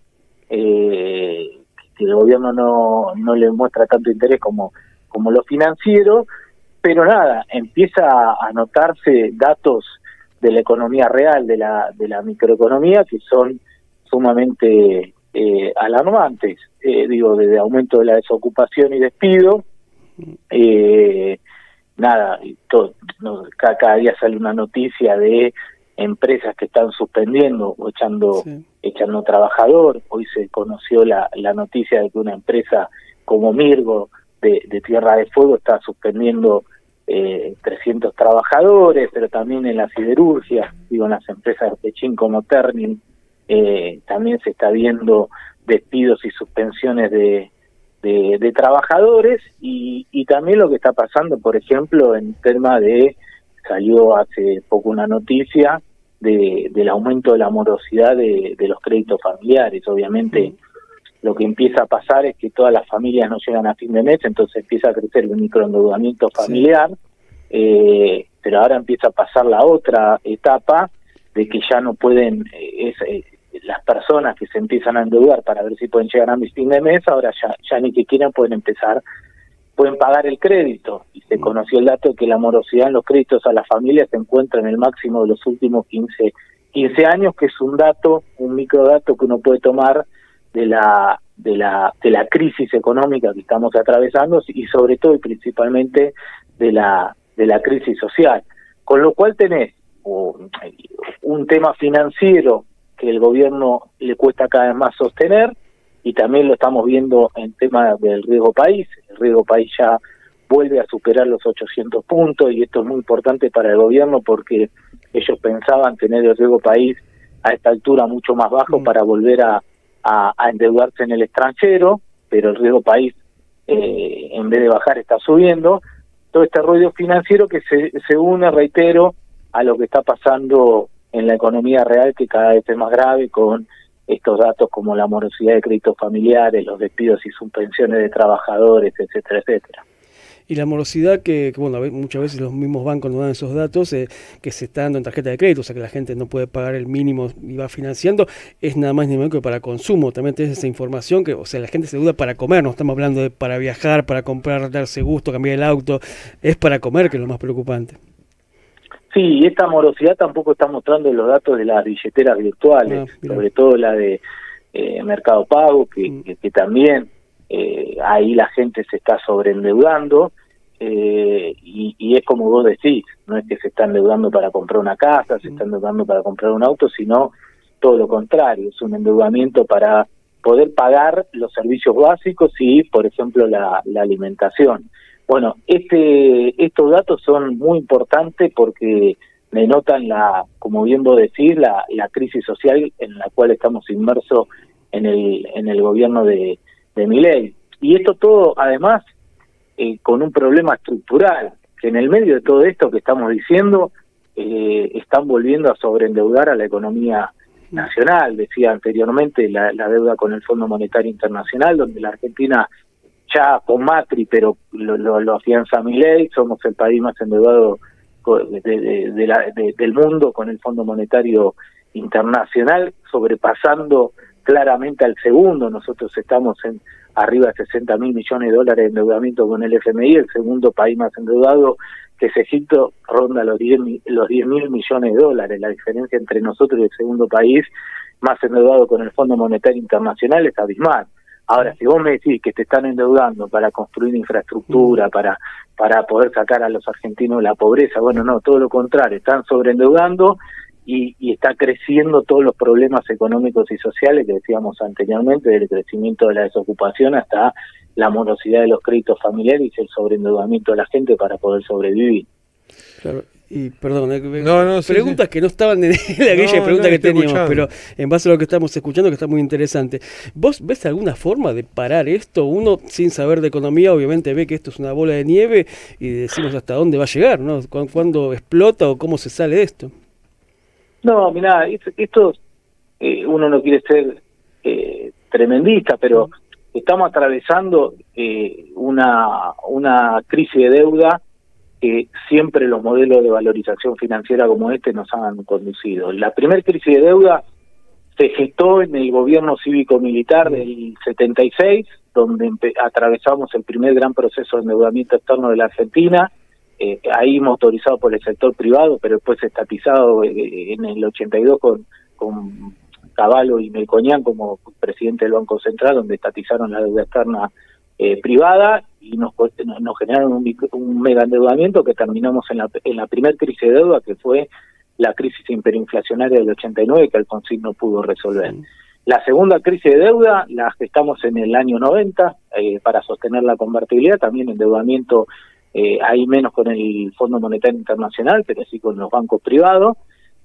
Que el gobierno no le muestra tanto interés como lo financiero, pero nada, empieza a notarse datos de la economía real, de la microeconomía, que son sumamente alarmantes, de aumento de la desocupación y despido. Cada día sale una noticia de empresas que están suspendiendo o echando trabajador. Hoy se conoció la noticia de que una empresa como Mirgo de Tierra de Fuego está suspendiendo 300 trabajadores, pero también en la siderurgia, en las empresas de Pechín como Ternium, también se está viendo despidos y suspensiones de trabajadores, y también lo que está pasando, por ejemplo, en tema salió hace poco una noticia del aumento de la morosidad de los créditos familiares. Obviamente lo que empieza a pasar es que todas las familias no llegan a fin de mes, entonces empieza a crecer el microendeudamiento familiar, pero ahora empieza a pasar la otra etapa de que ya no pueden, las personas que se empiezan a endeudar para ver si pueden llegar a fin de mes, ahora ya ni siquiera pueden pagar el crédito, y se conoció el dato de que la morosidad en los créditos a las familias se encuentra en el máximo de los últimos 15 años, que es un microdato que uno puede tomar de la crisis económica que estamos atravesando, y sobre todo y principalmente de la crisis social. Con lo cual tenés un tema financiero que el gobierno le cuesta cada vez más sostener, y también lo estamos viendo en tema del riesgo país. El riesgo país ya vuelve a superar los 800 puntos, y esto es muy importante para el gobierno porque ellos pensaban tener el riesgo país a esta altura mucho más bajo para volver a endeudarse en el extranjero, pero el riesgo país en vez de bajar está subiendo. Todo este ruido financiero que se une, reitero, a lo que está pasando en la economía real, que cada vez es más grave, con estos datos como la morosidad de créditos familiares, los despidos y suspensiones de trabajadores, etcétera, etcétera. Y la morosidad que muchas veces los mismos bancos nos dan esos datos, que se está dando en tarjeta de crédito, o sea que la gente no puede pagar el mínimo y va financiando, es nada más ni menos que para consumo. También tenés esa información que, la gente se endeuda para comer, no estamos hablando de para viajar, para comprar, darse gusto, cambiar el auto, es para comer, que es lo más preocupante. Sí, esta morosidad tampoco está mostrando los datos de las billeteras virtuales, sobre todo la de Mercado Pago, que también ahí la gente se está sobreendeudando, y es como vos decís, no es que se está endeudando para comprar una casa, se está endeudando para comprar un auto, sino todo lo contrario, es un endeudamiento para poder pagar los servicios básicos y, por ejemplo, la alimentación. Bueno, estos datos son muy importantes porque denotan como bien vos decís, la crisis social en la cual estamos inmersos en el gobierno de Milei. Y esto todo, además, con un problema estructural, que en el medio de todo esto que estamos diciendo, están volviendo a sobreendeudar a la economía nacional. Decía anteriormente la deuda con el Fondo Monetario Internacional, donde la Argentina, ya con Macri, pero lo afianza Milei, somos el país más endeudado del mundo con el Fondo Monetario Internacional, sobrepasando claramente al segundo. Nosotros estamos arriba de 60.000 millones de dólares de endeudamiento con el FMI, el segundo país más endeudado, que es Egipto, ronda los 10.000 millones de dólares. La diferencia entre nosotros y el segundo país más endeudado con el Fondo Monetario Internacional es abismal. Ahora, si vos me decís que te están endeudando para construir infraestructura, para poder sacar a los argentinos de la pobreza, bueno, no, todo lo contrario, están sobreendeudando y está creciendo todos los problemas económicos y sociales que decíamos anteriormente, del crecimiento de la desocupación hasta la morosidad de los créditos familiares y el sobreendeudamiento de la gente para poder sobrevivir. Claro. Y perdón, sí. Preguntas que no estaban en aquella pregunta que teníamos, escuchando. pero en base a lo que estamos escuchando, que está muy interesante. ¿Vos ves alguna forma de parar esto? Uno, sin saber de economía, obviamente ve que esto es una bola de nieve y decimos hasta dónde va a llegar, ¿no? ¿Cuándo explota o cómo se sale de esto? No, mirá, esto uno no quiere ser tremendista, pero estamos atravesando una crisis de deuda que siempre los modelos de valorización financiera como este nos han conducido. La primera crisis de deuda se gestó en el gobierno cívico-militar del 76, donde atravesamos el primer gran proceso de endeudamiento externo de la Argentina, ahí motorizado por el sector privado, pero después estatizado en el 82 con Cavallo y Melconian como presidente del Banco Central, donde estatizaron la deuda externa privada y nos generaron un mega endeudamiento que terminamos en la primera crisis de deuda, que fue la crisis hiperinflacionaria del 89, que Alfonsín no pudo resolver. La segunda crisis de deuda la gestamos en el año 90 para sostener la convertibilidad, también endeudamiento ahí menos con el Fondo Monetario Internacional, pero sí con los bancos privados,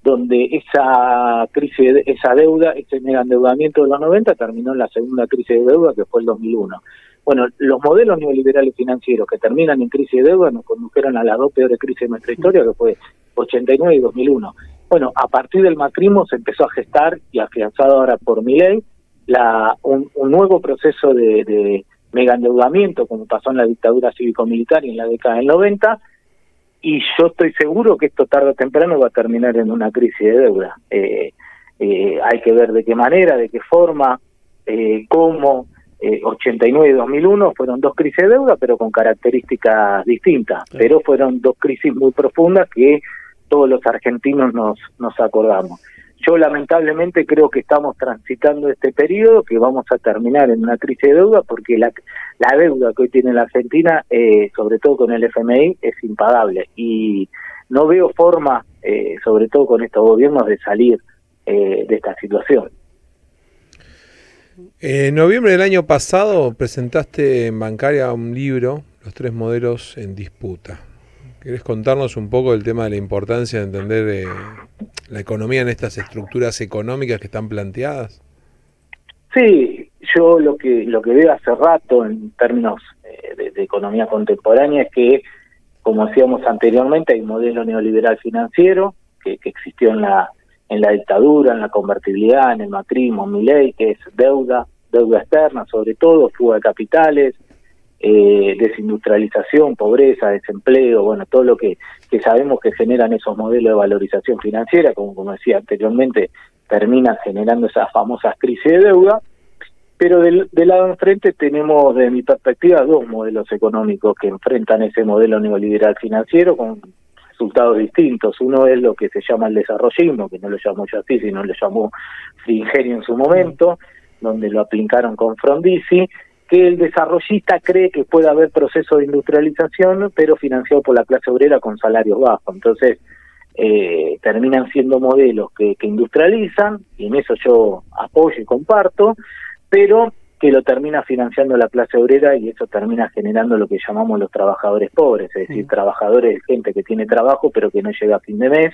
donde esa crisis, esa deuda, ese mega endeudamiento de los 90 terminó en la segunda crisis de deuda, que fue el 2001. Bueno, los modelos neoliberales financieros que terminan en crisis de deuda nos condujeron a las dos peores crisis de nuestra historia, que fue 89 y 2001. Bueno, a partir del macrismo se empezó a gestar, y afianzado ahora por Milei, un nuevo proceso de mega endeudamiento, como pasó en la dictadura cívico-militar y en la década del 90, y yo estoy seguro que esto tarde o temprano va a terminar en una crisis de deuda. Hay que ver de qué manera, de qué forma, cómo. 89 y 2001 fueron dos crisis de deuda, pero con características distintas, pero fueron dos crisis muy profundas que todos los argentinos nos acordamos. Yo lamentablemente creo que estamos transitando este periodo, que vamos a terminar en una crisis de deuda, porque la deuda que hoy tiene la Argentina, sobre todo con el FMI, es impagable, y no veo forma, sobre todo con estos gobiernos, de salir de esta situación. En noviembre del año pasado presentaste en Bancaria un libro, Los tres modelos en disputa. ¿Querés contarnos un poco del tema de la importancia de entender la economía en estas estructuras económicas que están planteadas? Sí, yo lo que veo hace rato en términos de economía contemporánea es que, como decíamos anteriormente, hay un modelo neoliberal financiero que existió en la dictadura, en la convertibilidad, en el macrismo, en Milei, que es deuda externa, sobre todo, fuga de capitales, desindustrialización, pobreza, desempleo, bueno, todo lo que sabemos que generan esos modelos de valorización financiera, como decía anteriormente, terminan generando esas famosas crisis de deuda. Pero del lado enfrente tenemos, desde mi perspectiva, dos modelos económicos que enfrentan ese modelo neoliberal financiero con resultados distintos. Uno es lo que se llama el desarrollismo, que no lo llamo yo así, sino lo llamó Frigerio en su momento, donde lo aplicaron con Frondizi, que el desarrollista cree que puede haber proceso de industrialización, pero financiado por la clase obrera con salarios bajos. Entonces, terminan siendo modelos que industrializan, y en eso yo apoyo y comparto, pero que lo termina financiando la clase obrera, y eso termina generando lo que llamamos los trabajadores pobres, es decir, trabajadores, gente que tiene trabajo pero que no llega a fin de mes,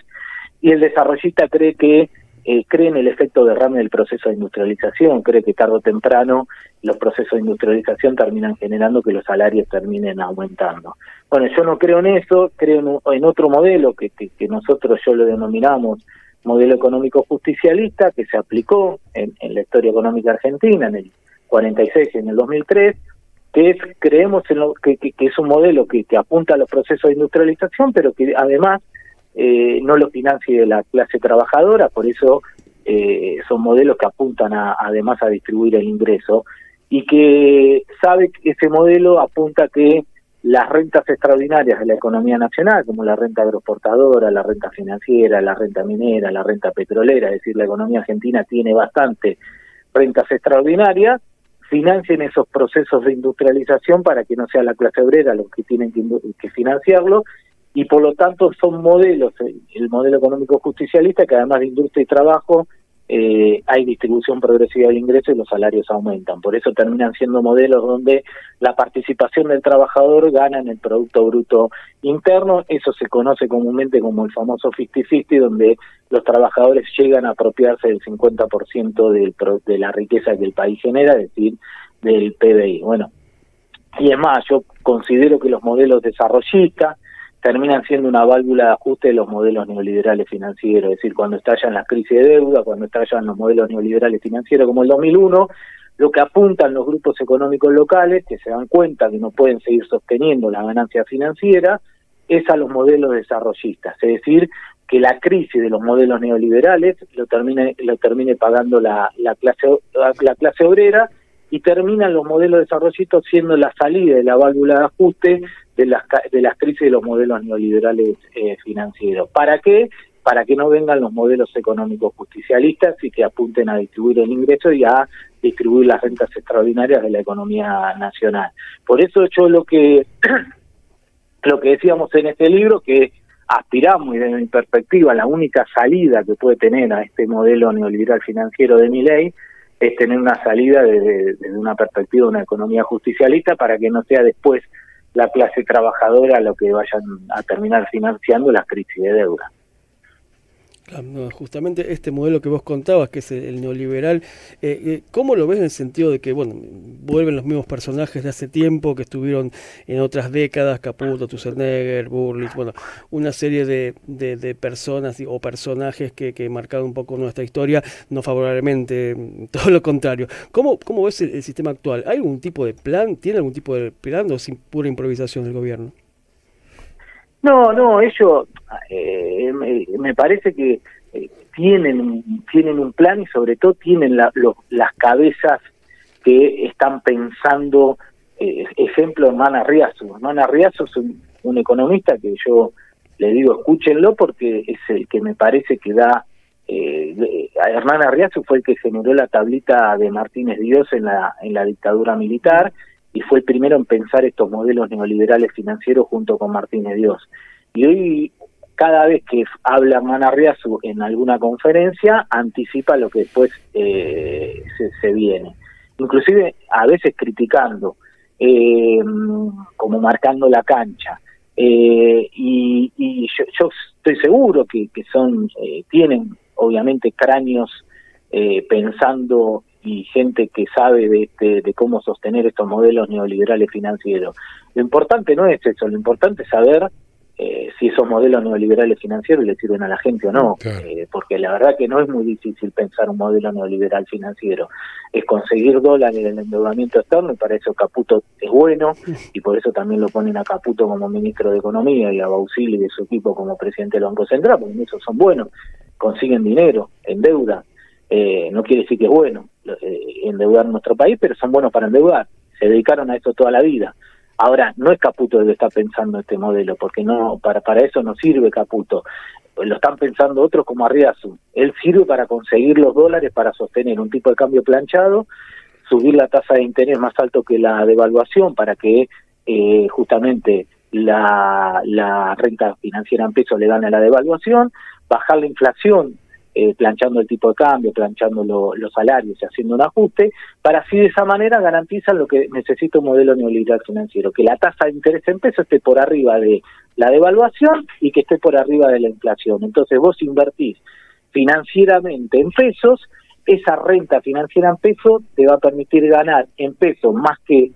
y el desarrollista cree en el efecto derrame del proceso de industrialización, cree que tarde o temprano los procesos de industrialización terminan generando que los salarios terminen aumentando. Bueno, yo no creo en eso, creo en otro modelo que nosotros yo lo denominamos modelo económico justicialista, que se aplicó en la historia económica argentina en el 46 y en el 2003, creemos que es un modelo que apunta a los procesos de industrialización, pero que además no lo financie la clase trabajadora, por eso son modelos que apuntan además a distribuir el ingreso, y que sabe que ese modelo apunta a que las rentas extraordinarias de la economía nacional, como la renta agroexportadora, la renta financiera, la renta minera, la renta petrolera, es decir, la economía argentina tiene bastante rentas extraordinarias, financien esos procesos de industrialización para que no sea la clase obrera los que tienen que financiarlo, y por lo tanto son modelos, el modelo económico justicialista, que además de industria y trabajo, hay distribución progresiva del ingreso y los salarios aumentan. Por eso terminan siendo modelos donde la participación del trabajador gana en el Producto Bruto Interno. Eso se conoce comúnmente como el famoso 50-50, donde los trabajadores llegan a apropiarse del 50% de la riqueza que el país genera, es decir, del PBI. Bueno, y es más, yo considero que los modelos desarrollistas terminan siendo una válvula de ajuste de los modelos neoliberales financieros, es decir, cuando estallan las crisis de deuda, cuando estallan los modelos neoliberales financieros como el 2001, lo que apuntan los grupos económicos locales, que se dan cuenta que no pueden seguir sosteniendo la ganancia financiera, es a los modelos desarrollistas, es decir, que la crisis de los modelos neoliberales lo termine pagando la clase obrera, y terminan los modelos desarrollistas siendo la salida de la válvula de ajuste de las crisis de los modelos neoliberales financieros. ¿Para qué? Para que no vengan los modelos económicos justicialistas y que apunten a distribuir el ingreso y a distribuir las rentas extraordinarias de la economía nacional. Por eso yo lo que decíamos en este libro, que aspiramos, y desde mi perspectiva la única salida que puede tener a este modelo neoliberal financiero de Milei, es tener una salida desde una perspectiva de una economía justicialista, para que no sea después la clase trabajadora lo que vayan a terminar financiando las crisis de deuda. No, justamente este modelo que vos contabas, que es el neoliberal, ¿cómo lo ves en el sentido de que, bueno, vuelven los mismos personajes de hace tiempo que estuvieron en otras décadas, Caputo, Thyssen-Neger, Burlich, bueno, una serie de personas o personajes que marcaron un poco nuestra historia, no favorablemente, todo lo contrario? ¿Cómo ves el sistema actual? ¿Hay algún tipo de plan? ¿Tiene algún tipo de plan o es pura improvisación del gobierno? No, ellos me parece que tienen un plan, y sobre todo tienen las cabezas que están pensando. Ejemplo, Herman Arriazu. Herman Arriazu es un economista que yo le digo, escúchenlo, porque es el que me parece que da... Herman Arriazu fue el que generó la tablita de Martínez Dios en la dictadura militar, y fue el primero en pensar estos modelos neoliberales financieros junto con Martínez Dios. Y hoy, cada vez que habla Herman Arriazu en alguna conferencia, anticipa lo que después se viene. Inclusive, a veces criticando, como marcando la cancha. Y yo estoy seguro que tienen, obviamente, cráneos pensando, y gente que sabe de cómo sostener estos modelos neoliberales financieros. Lo importante no es eso, lo importante es saber si esos modelos neoliberales financieros le sirven a la gente o no, claro. Porque la verdad que no es muy difícil pensar un modelo neoliberal financiero, es conseguir dólares en el endeudamiento externo, y para eso Caputo es bueno, y por eso también lo ponen a Caputo como ministro de Economía y a Bausili y su equipo como presidente del Banco Central, porque en eso son buenos, consiguen dinero en deuda. No quiere decir que es bueno endeudar nuestro país, pero son buenos para endeudar, se dedicaron a eso toda la vida. Ahora, no es Caputo el que está pensando este modelo, porque no para eso no sirve Caputo, lo están pensando otros como Arriazu. Él sirve para conseguir los dólares para sostener un tipo de cambio planchado, subir la tasa de interés más alto que la devaluación para que justamente la renta financiera en pesos le gane a la devaluación, bajar la inflación, planchando el tipo de cambio, planchando los salarios y haciendo un ajuste, para así de esa manera garantizar lo que necesita un modelo neoliberal financiero, que la tasa de interés en pesos esté por arriba de la devaluación y que esté por arriba de la inflación. Entonces vos invertís financieramente en pesos, esa renta financiera en pesos te va a permitir ganar en pesos más que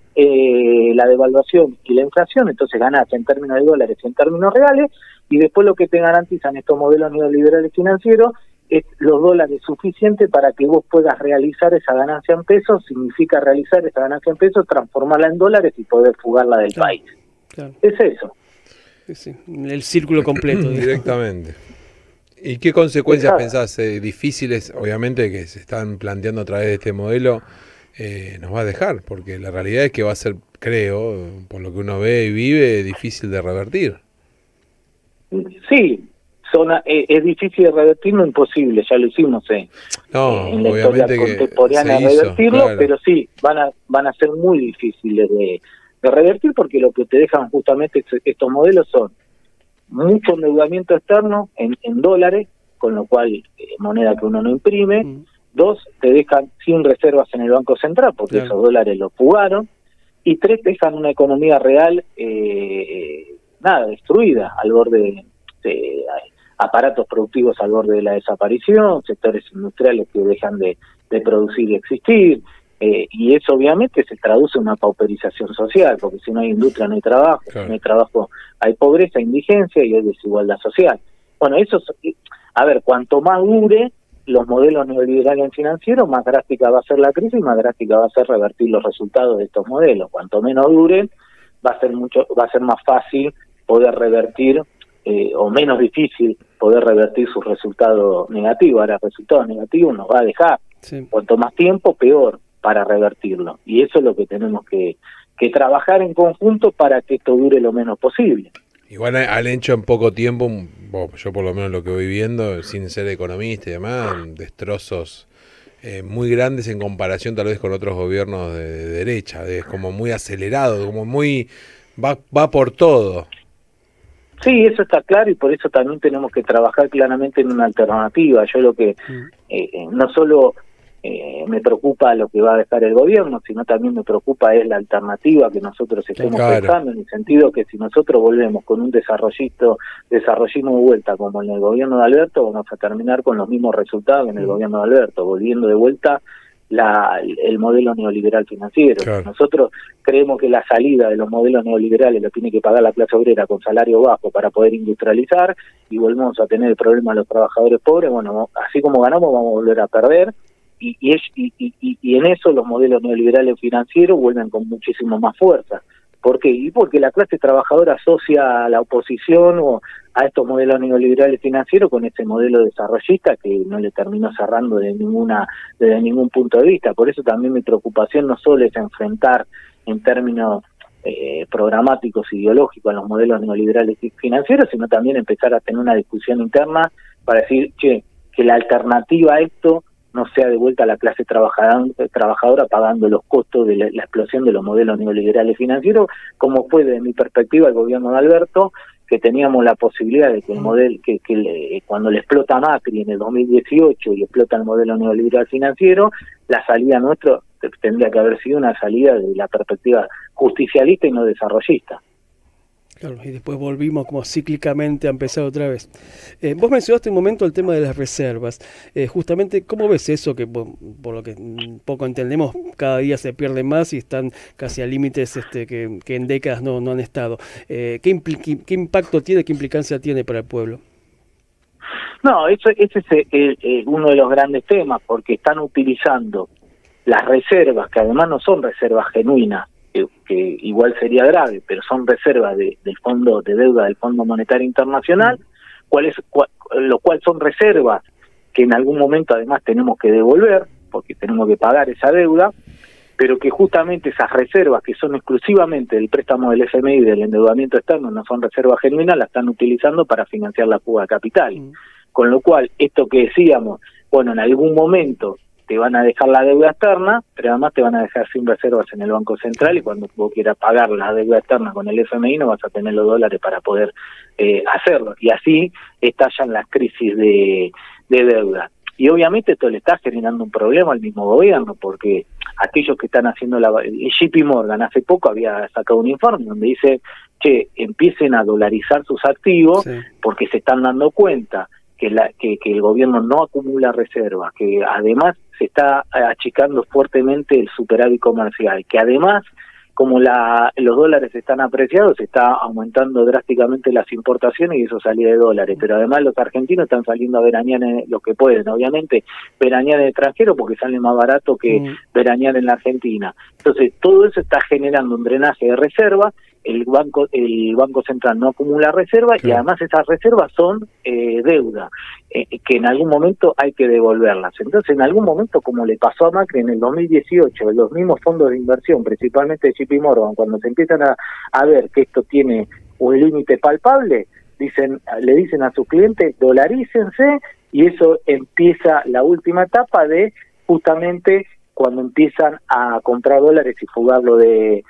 la devaluación y la inflación, entonces ganás en términos de dólares y en términos reales, y después lo que te garantizan estos modelos neoliberales financieros es los dólares suficientes para que vos puedas realizar esa ganancia en pesos. Significa realizar esa ganancia en pesos, transformarla en dólares y poder fugarla del país. Claro. Es eso. Sí, el círculo completo. Directamente. ¿Y qué consecuencias pensás difíciles, obviamente, que se están planteando a través de este modelo, nos va a dejar? Porque la realidad es que va a ser, creo, por lo que uno ve y vive, difícil de revertir. Sí, es difícil de revertir, no imposible, ya lo hicimos en la historia contemporánea revertirlo, claro. Pero sí, van a ser muy difíciles de revertir, porque lo que te dejan justamente estos modelos son mucho endeudamiento externo en dólares, con lo cual moneda que uno no imprime. 2, te dejan sin reservas en el Banco Central, porque claro, esos dólares los fugaron. Y 3, te dejan una economía real destruida, al borde de aparatos productivos al borde de la desaparición, sectores industriales que dejan de producir y existir, y eso obviamente se traduce en una pauperización social, porque si no hay industria no hay trabajo, claro, si no hay trabajo hay pobreza, indigencia y hay desigualdad social. Bueno, eso, cuanto más dure los modelos neoliberales financieros, más drástica va a ser la crisis y más drástica va a ser revertir los resultados de estos modelos. Cuanto menos duren, va a ser más fácil poder revertir o menos difícil poder revertir sus resultados negativos. Ahora, resultados negativos nos va a dejar. Sí. Cuanto más tiempo, peor para revertirlo. Y eso es lo que tenemos que trabajar en conjunto para que esto dure lo menos posible. Igual han hecho en poco tiempo, yo por lo menos lo que voy viendo, sin ser economista y demás, destrozos muy grandes en comparación tal vez con otros gobiernos de derecha. Es como muy acelerado, como muy... va por todo. Sí, eso está claro, y por eso también tenemos que trabajar claramente en una alternativa. Yo lo que no solo me preocupa lo que va a dejar el gobierno, sino también me preocupa es la alternativa que nosotros estemos pensando, en el sentido que si nosotros volvemos con un desarrollismo de vuelta como en el gobierno de Alberto, vamos a terminar con los mismos resultados que en el gobierno de Alberto, volviendo de vuelta el modelo neoliberal financiero. Claro. Nosotros creemos que la salida de los modelos neoliberales lo tiene que pagar la clase obrera con salario bajo para poder industrializar, y volvemos a tener el problema de los trabajadores pobres. Bueno, así como ganamos vamos a volver a perder, y en eso los modelos neoliberales financieros vuelven con muchísimo más fuerza. ¿Por qué? Y porque la clase trabajadora asocia a la oposición o a estos modelos neoliberales financieros con ese modelo desarrollista que no le terminó cerrando desde ningún punto de vista. Por eso también mi preocupación no solo es enfrentar en términos programáticos, ideológicos a los modelos neoliberales financieros, sino también empezar a tener una discusión interna para decir, que la alternativa a esto no sea de vuelta a la clase trabajadora pagando los costos de la explosión de los modelos neoliberales financieros, como fue desde mi perspectiva el gobierno de Alberto, que teníamos la posibilidad de que el modelo, cuando le explota Macri en el 2018 y explota el modelo neoliberal financiero, la salida nuestra tendría que haber sido una salida de la perspectiva justicialista y no desarrollista. Claro, y después volvimos como cíclicamente a empezar otra vez. Vos mencionaste un momento el tema de las reservas. Justamente, ¿cómo ves eso? Que por lo que poco entendemos, cada día se pierde más y están casi a límites que en décadas no han estado. ¿Qué impacto tiene, qué implicancia tiene para el pueblo? No, ese es uno de los grandes temas, porque están utilizando las reservas, que además no son reservas genuinas, que igual sería grave, pero son reservas del fondo de deuda del Fondo Monetario Internacional, lo cual son reservas que en algún momento además tenemos que devolver, porque tenemos que pagar esa deuda, pero que justamente esas reservas, que son exclusivamente del préstamo del FMI y del endeudamiento externo, no son reservas genuinas, las están utilizando para financiar la fuga de capital. Con lo cual, esto que decíamos, bueno, en algún momento te van a dejar la deuda externa, pero además te van a dejar sin reservas en el Banco Central, y cuando vos quieras pagar la deuda externa con el FMI no vas a tener los dólares para poder hacerlo. Y así estallan las crisis de deuda. Y obviamente esto le está generando un problema al mismo gobierno, porque aquellos que están haciendo JP Morgan hace poco había sacado un informe donde dice que empiecen a dolarizar sus activos, porque se están dando cuenta que el gobierno no acumula reservas, que además se está achicando fuertemente el superávit comercial, que además, como los dólares están apreciados, se está aumentando drásticamente las importaciones y eso salida de dólares. Pero además los argentinos están saliendo a veranear lo que pueden, obviamente, veranear en el extranjero porque sale más barato que veranear en la Argentina. Entonces, todo eso está generando un drenaje de reservas. El Banco Central no acumula reservas y además esas reservas son deuda, que en algún momento hay que devolverlas. Entonces, en algún momento, como le pasó a Macri en el 2018, los mismos fondos de inversión, principalmente de JP Morgan, cuando se empiezan a ver que esto tiene un límite palpable, le dicen a sus clientes, dolarícense, y eso empieza la última etapa de justamente cuando empiezan a comprar dólares y fugarlo de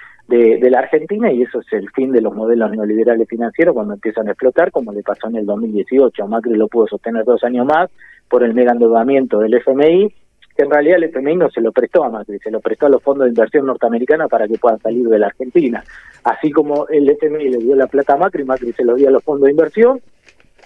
la Argentina, y eso es el fin de los modelos neoliberales financieros cuando empiezan a explotar, como le pasó en el 2018. Macri lo pudo sostener 2 años más por el mega endeudamiento del FMI, que en realidad el FMI no se lo prestó a Macri, se lo prestó a los fondos de inversión norteamericanos para que puedan salir de la Argentina. Así como el FMI le dio la plata a Macri, Macri se lo dio a los fondos de inversión,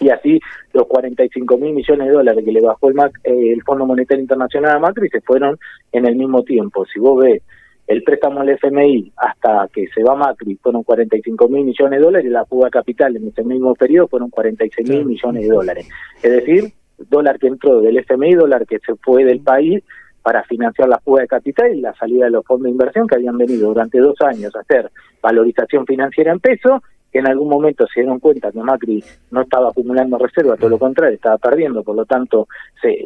y así los 45.000 millones de dólares que le bajó el Fondo Monetario Internacional a Macri se fueron en el mismo tiempo. Si vos ves el préstamo al FMI hasta que se va Macri fueron 45.000 millones de dólares, y la fuga de capital en ese mismo periodo fueron 46.000 millones de dólares. Es decir, dólar que entró del FMI, dólar que se fue del país para financiar la fuga de capital y la salida de los fondos de inversión que habían venido durante 2 años a hacer valorización financiera en pesos, que en algún momento se dieron cuenta que Macri no estaba acumulando reservas, todo lo contrario, estaba perdiendo, por lo tanto se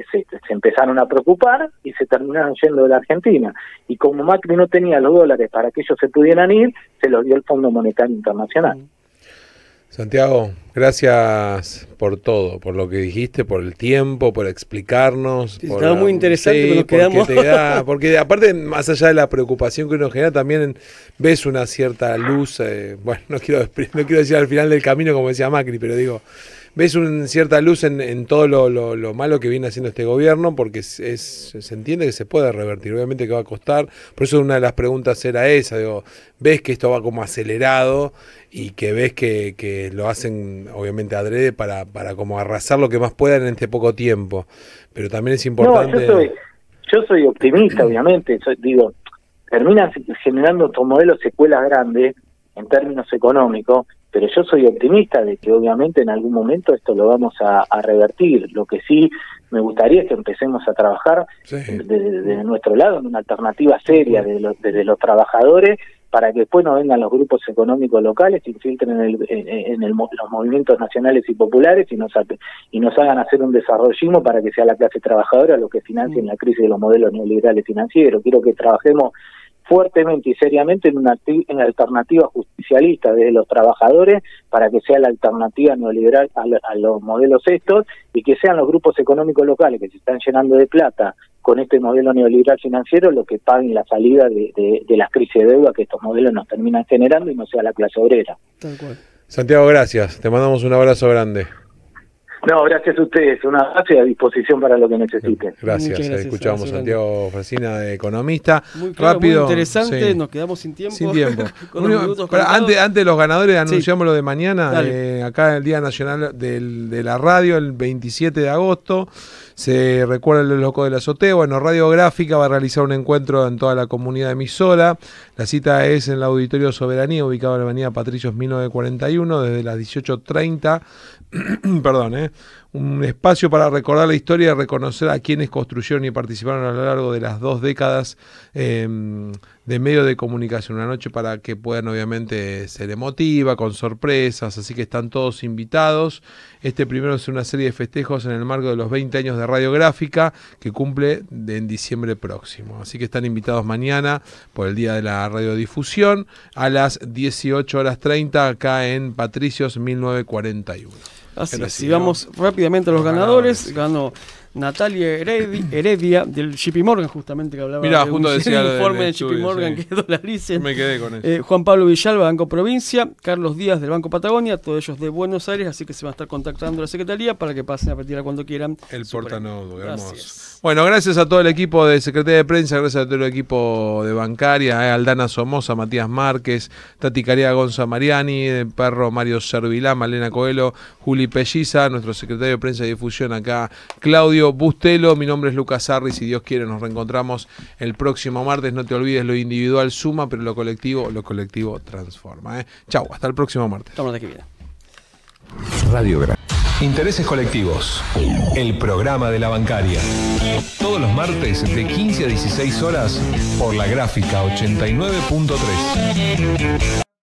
empezaron a preocupar y se terminaron yendo de la Argentina. Y como Macri no tenía los dólares para que ellos se pudieran ir, se los dio el Fondo Monetario Internacional. Santiago, gracias por todo, por lo que dijiste, por el tiempo, por explicarnos. Sí, estaba muy interesante, pero nos quedamos. Porque aparte, más allá de la preocupación que uno genera, también ves una cierta luz. Bueno, no quiero decir al final del camino, como decía Macri, pero digo, ves una cierta luz en todo lo malo que viene haciendo este gobierno, porque se entiende que se puede revertir, obviamente que va a costar. Por eso una de las preguntas era esa, digo, ves que esto va como acelerado y que ves que lo hacen obviamente adrede para como arrasar lo que más puedan en este poco tiempo, pero también es importante. No, yo soy optimista, obviamente, digo, terminan generando estos modelos secuelas grandes en términos económicos, pero yo soy optimista de que obviamente en algún momento esto lo vamos a revertir. Lo que sí me gustaría es que empecemos a trabajar desde nuestro lado en una alternativa seria desde los trabajadores, para que después no vengan los grupos económicos locales, se infiltren en los movimientos nacionales y populares y nos hagan hacer un desarrollismo para que sea la clase trabajadora lo que financien la crisis de los modelos neoliberales financieros. Quiero que trabajemos fuertemente y seriamente en una alternativa justicialista de los trabajadores para que sea la alternativa neoliberal a los modelos estos, y que sean los grupos económicos locales que se están llenando de plata con este modelo neoliberal financiero lo que paguen la salida de las crisis de deuda que estos modelos nos terminan generando, y no sea la clase obrera. Tal cual. Santiago, gracias. Te mandamos un abrazo grande. No, gracias a ustedes. Un abrazo y a disposición para lo que necesiten. Gracias. Escuchamos a Santiago Frasina, economista. Muy claro, rápido, muy interesante. Nos quedamos sin tiempo. Antes de los ganadores, anunciamos lo de mañana. Acá el Día Nacional de la Radio, el 27 de agosto. Se recuerda el loco de la azotea. Bueno, Radiográfica va a realizar un encuentro en toda la comunidad emisora. La cita es en el Auditorio Soberanía, ubicado en la avenida Patricios 1941, desde las 18:30. Perdón, un espacio para recordar la historia y reconocer a quienes construyeron y participaron a lo largo de las 2 décadas de medios de comunicación. Una noche para que puedan obviamente ser emotiva, con sorpresas, así que están todos invitados. Este primero es una serie de festejos en el marco de los 20 años de Radiográfica que cumple en diciembre próximo. Así que están invitados mañana por el Día de la Radiodifusión a las 18:30 acá en Patricios 1941. Así, vamos rápidamente a los ganadores. Ganó Natalia Heredia del JP Morgan, justamente que hablaba. Mirá, de justo decía un informe de estudio, JP Morgan sí. que dolarice. Me quedé con eso. Juan Pablo Villalba, Banco Provincia, Carlos Díaz del Banco Patagonia, todos ellos de Buenos Aires, así que se van a estar contactando a la Secretaría para que pasen a retirar cuando quieran. El portanodo, hermoso. Gracias. Bueno, gracias a todo el equipo de Secretaría de Prensa, gracias a todo el equipo de Bancaria, Aldana Somoza, Matías Márquez, Tati Caria Gonza Mariani, Perro Mario Servilá, Malena Coelho, Juli Pelliza, nuestro secretario de Prensa y Difusión acá, Claudio Bustelo, mi nombre es Lucas Arri, si Dios quiere nos reencontramos el próximo martes, no te olvides, lo individual suma, pero lo colectivo transforma. Chau, hasta el próximo martes. Hasta la semana que viene. Radio Gran. Intereses colectivos. El programa de la bancaria. Todos los martes de 15 a 16 horas por la gráfica 89.3.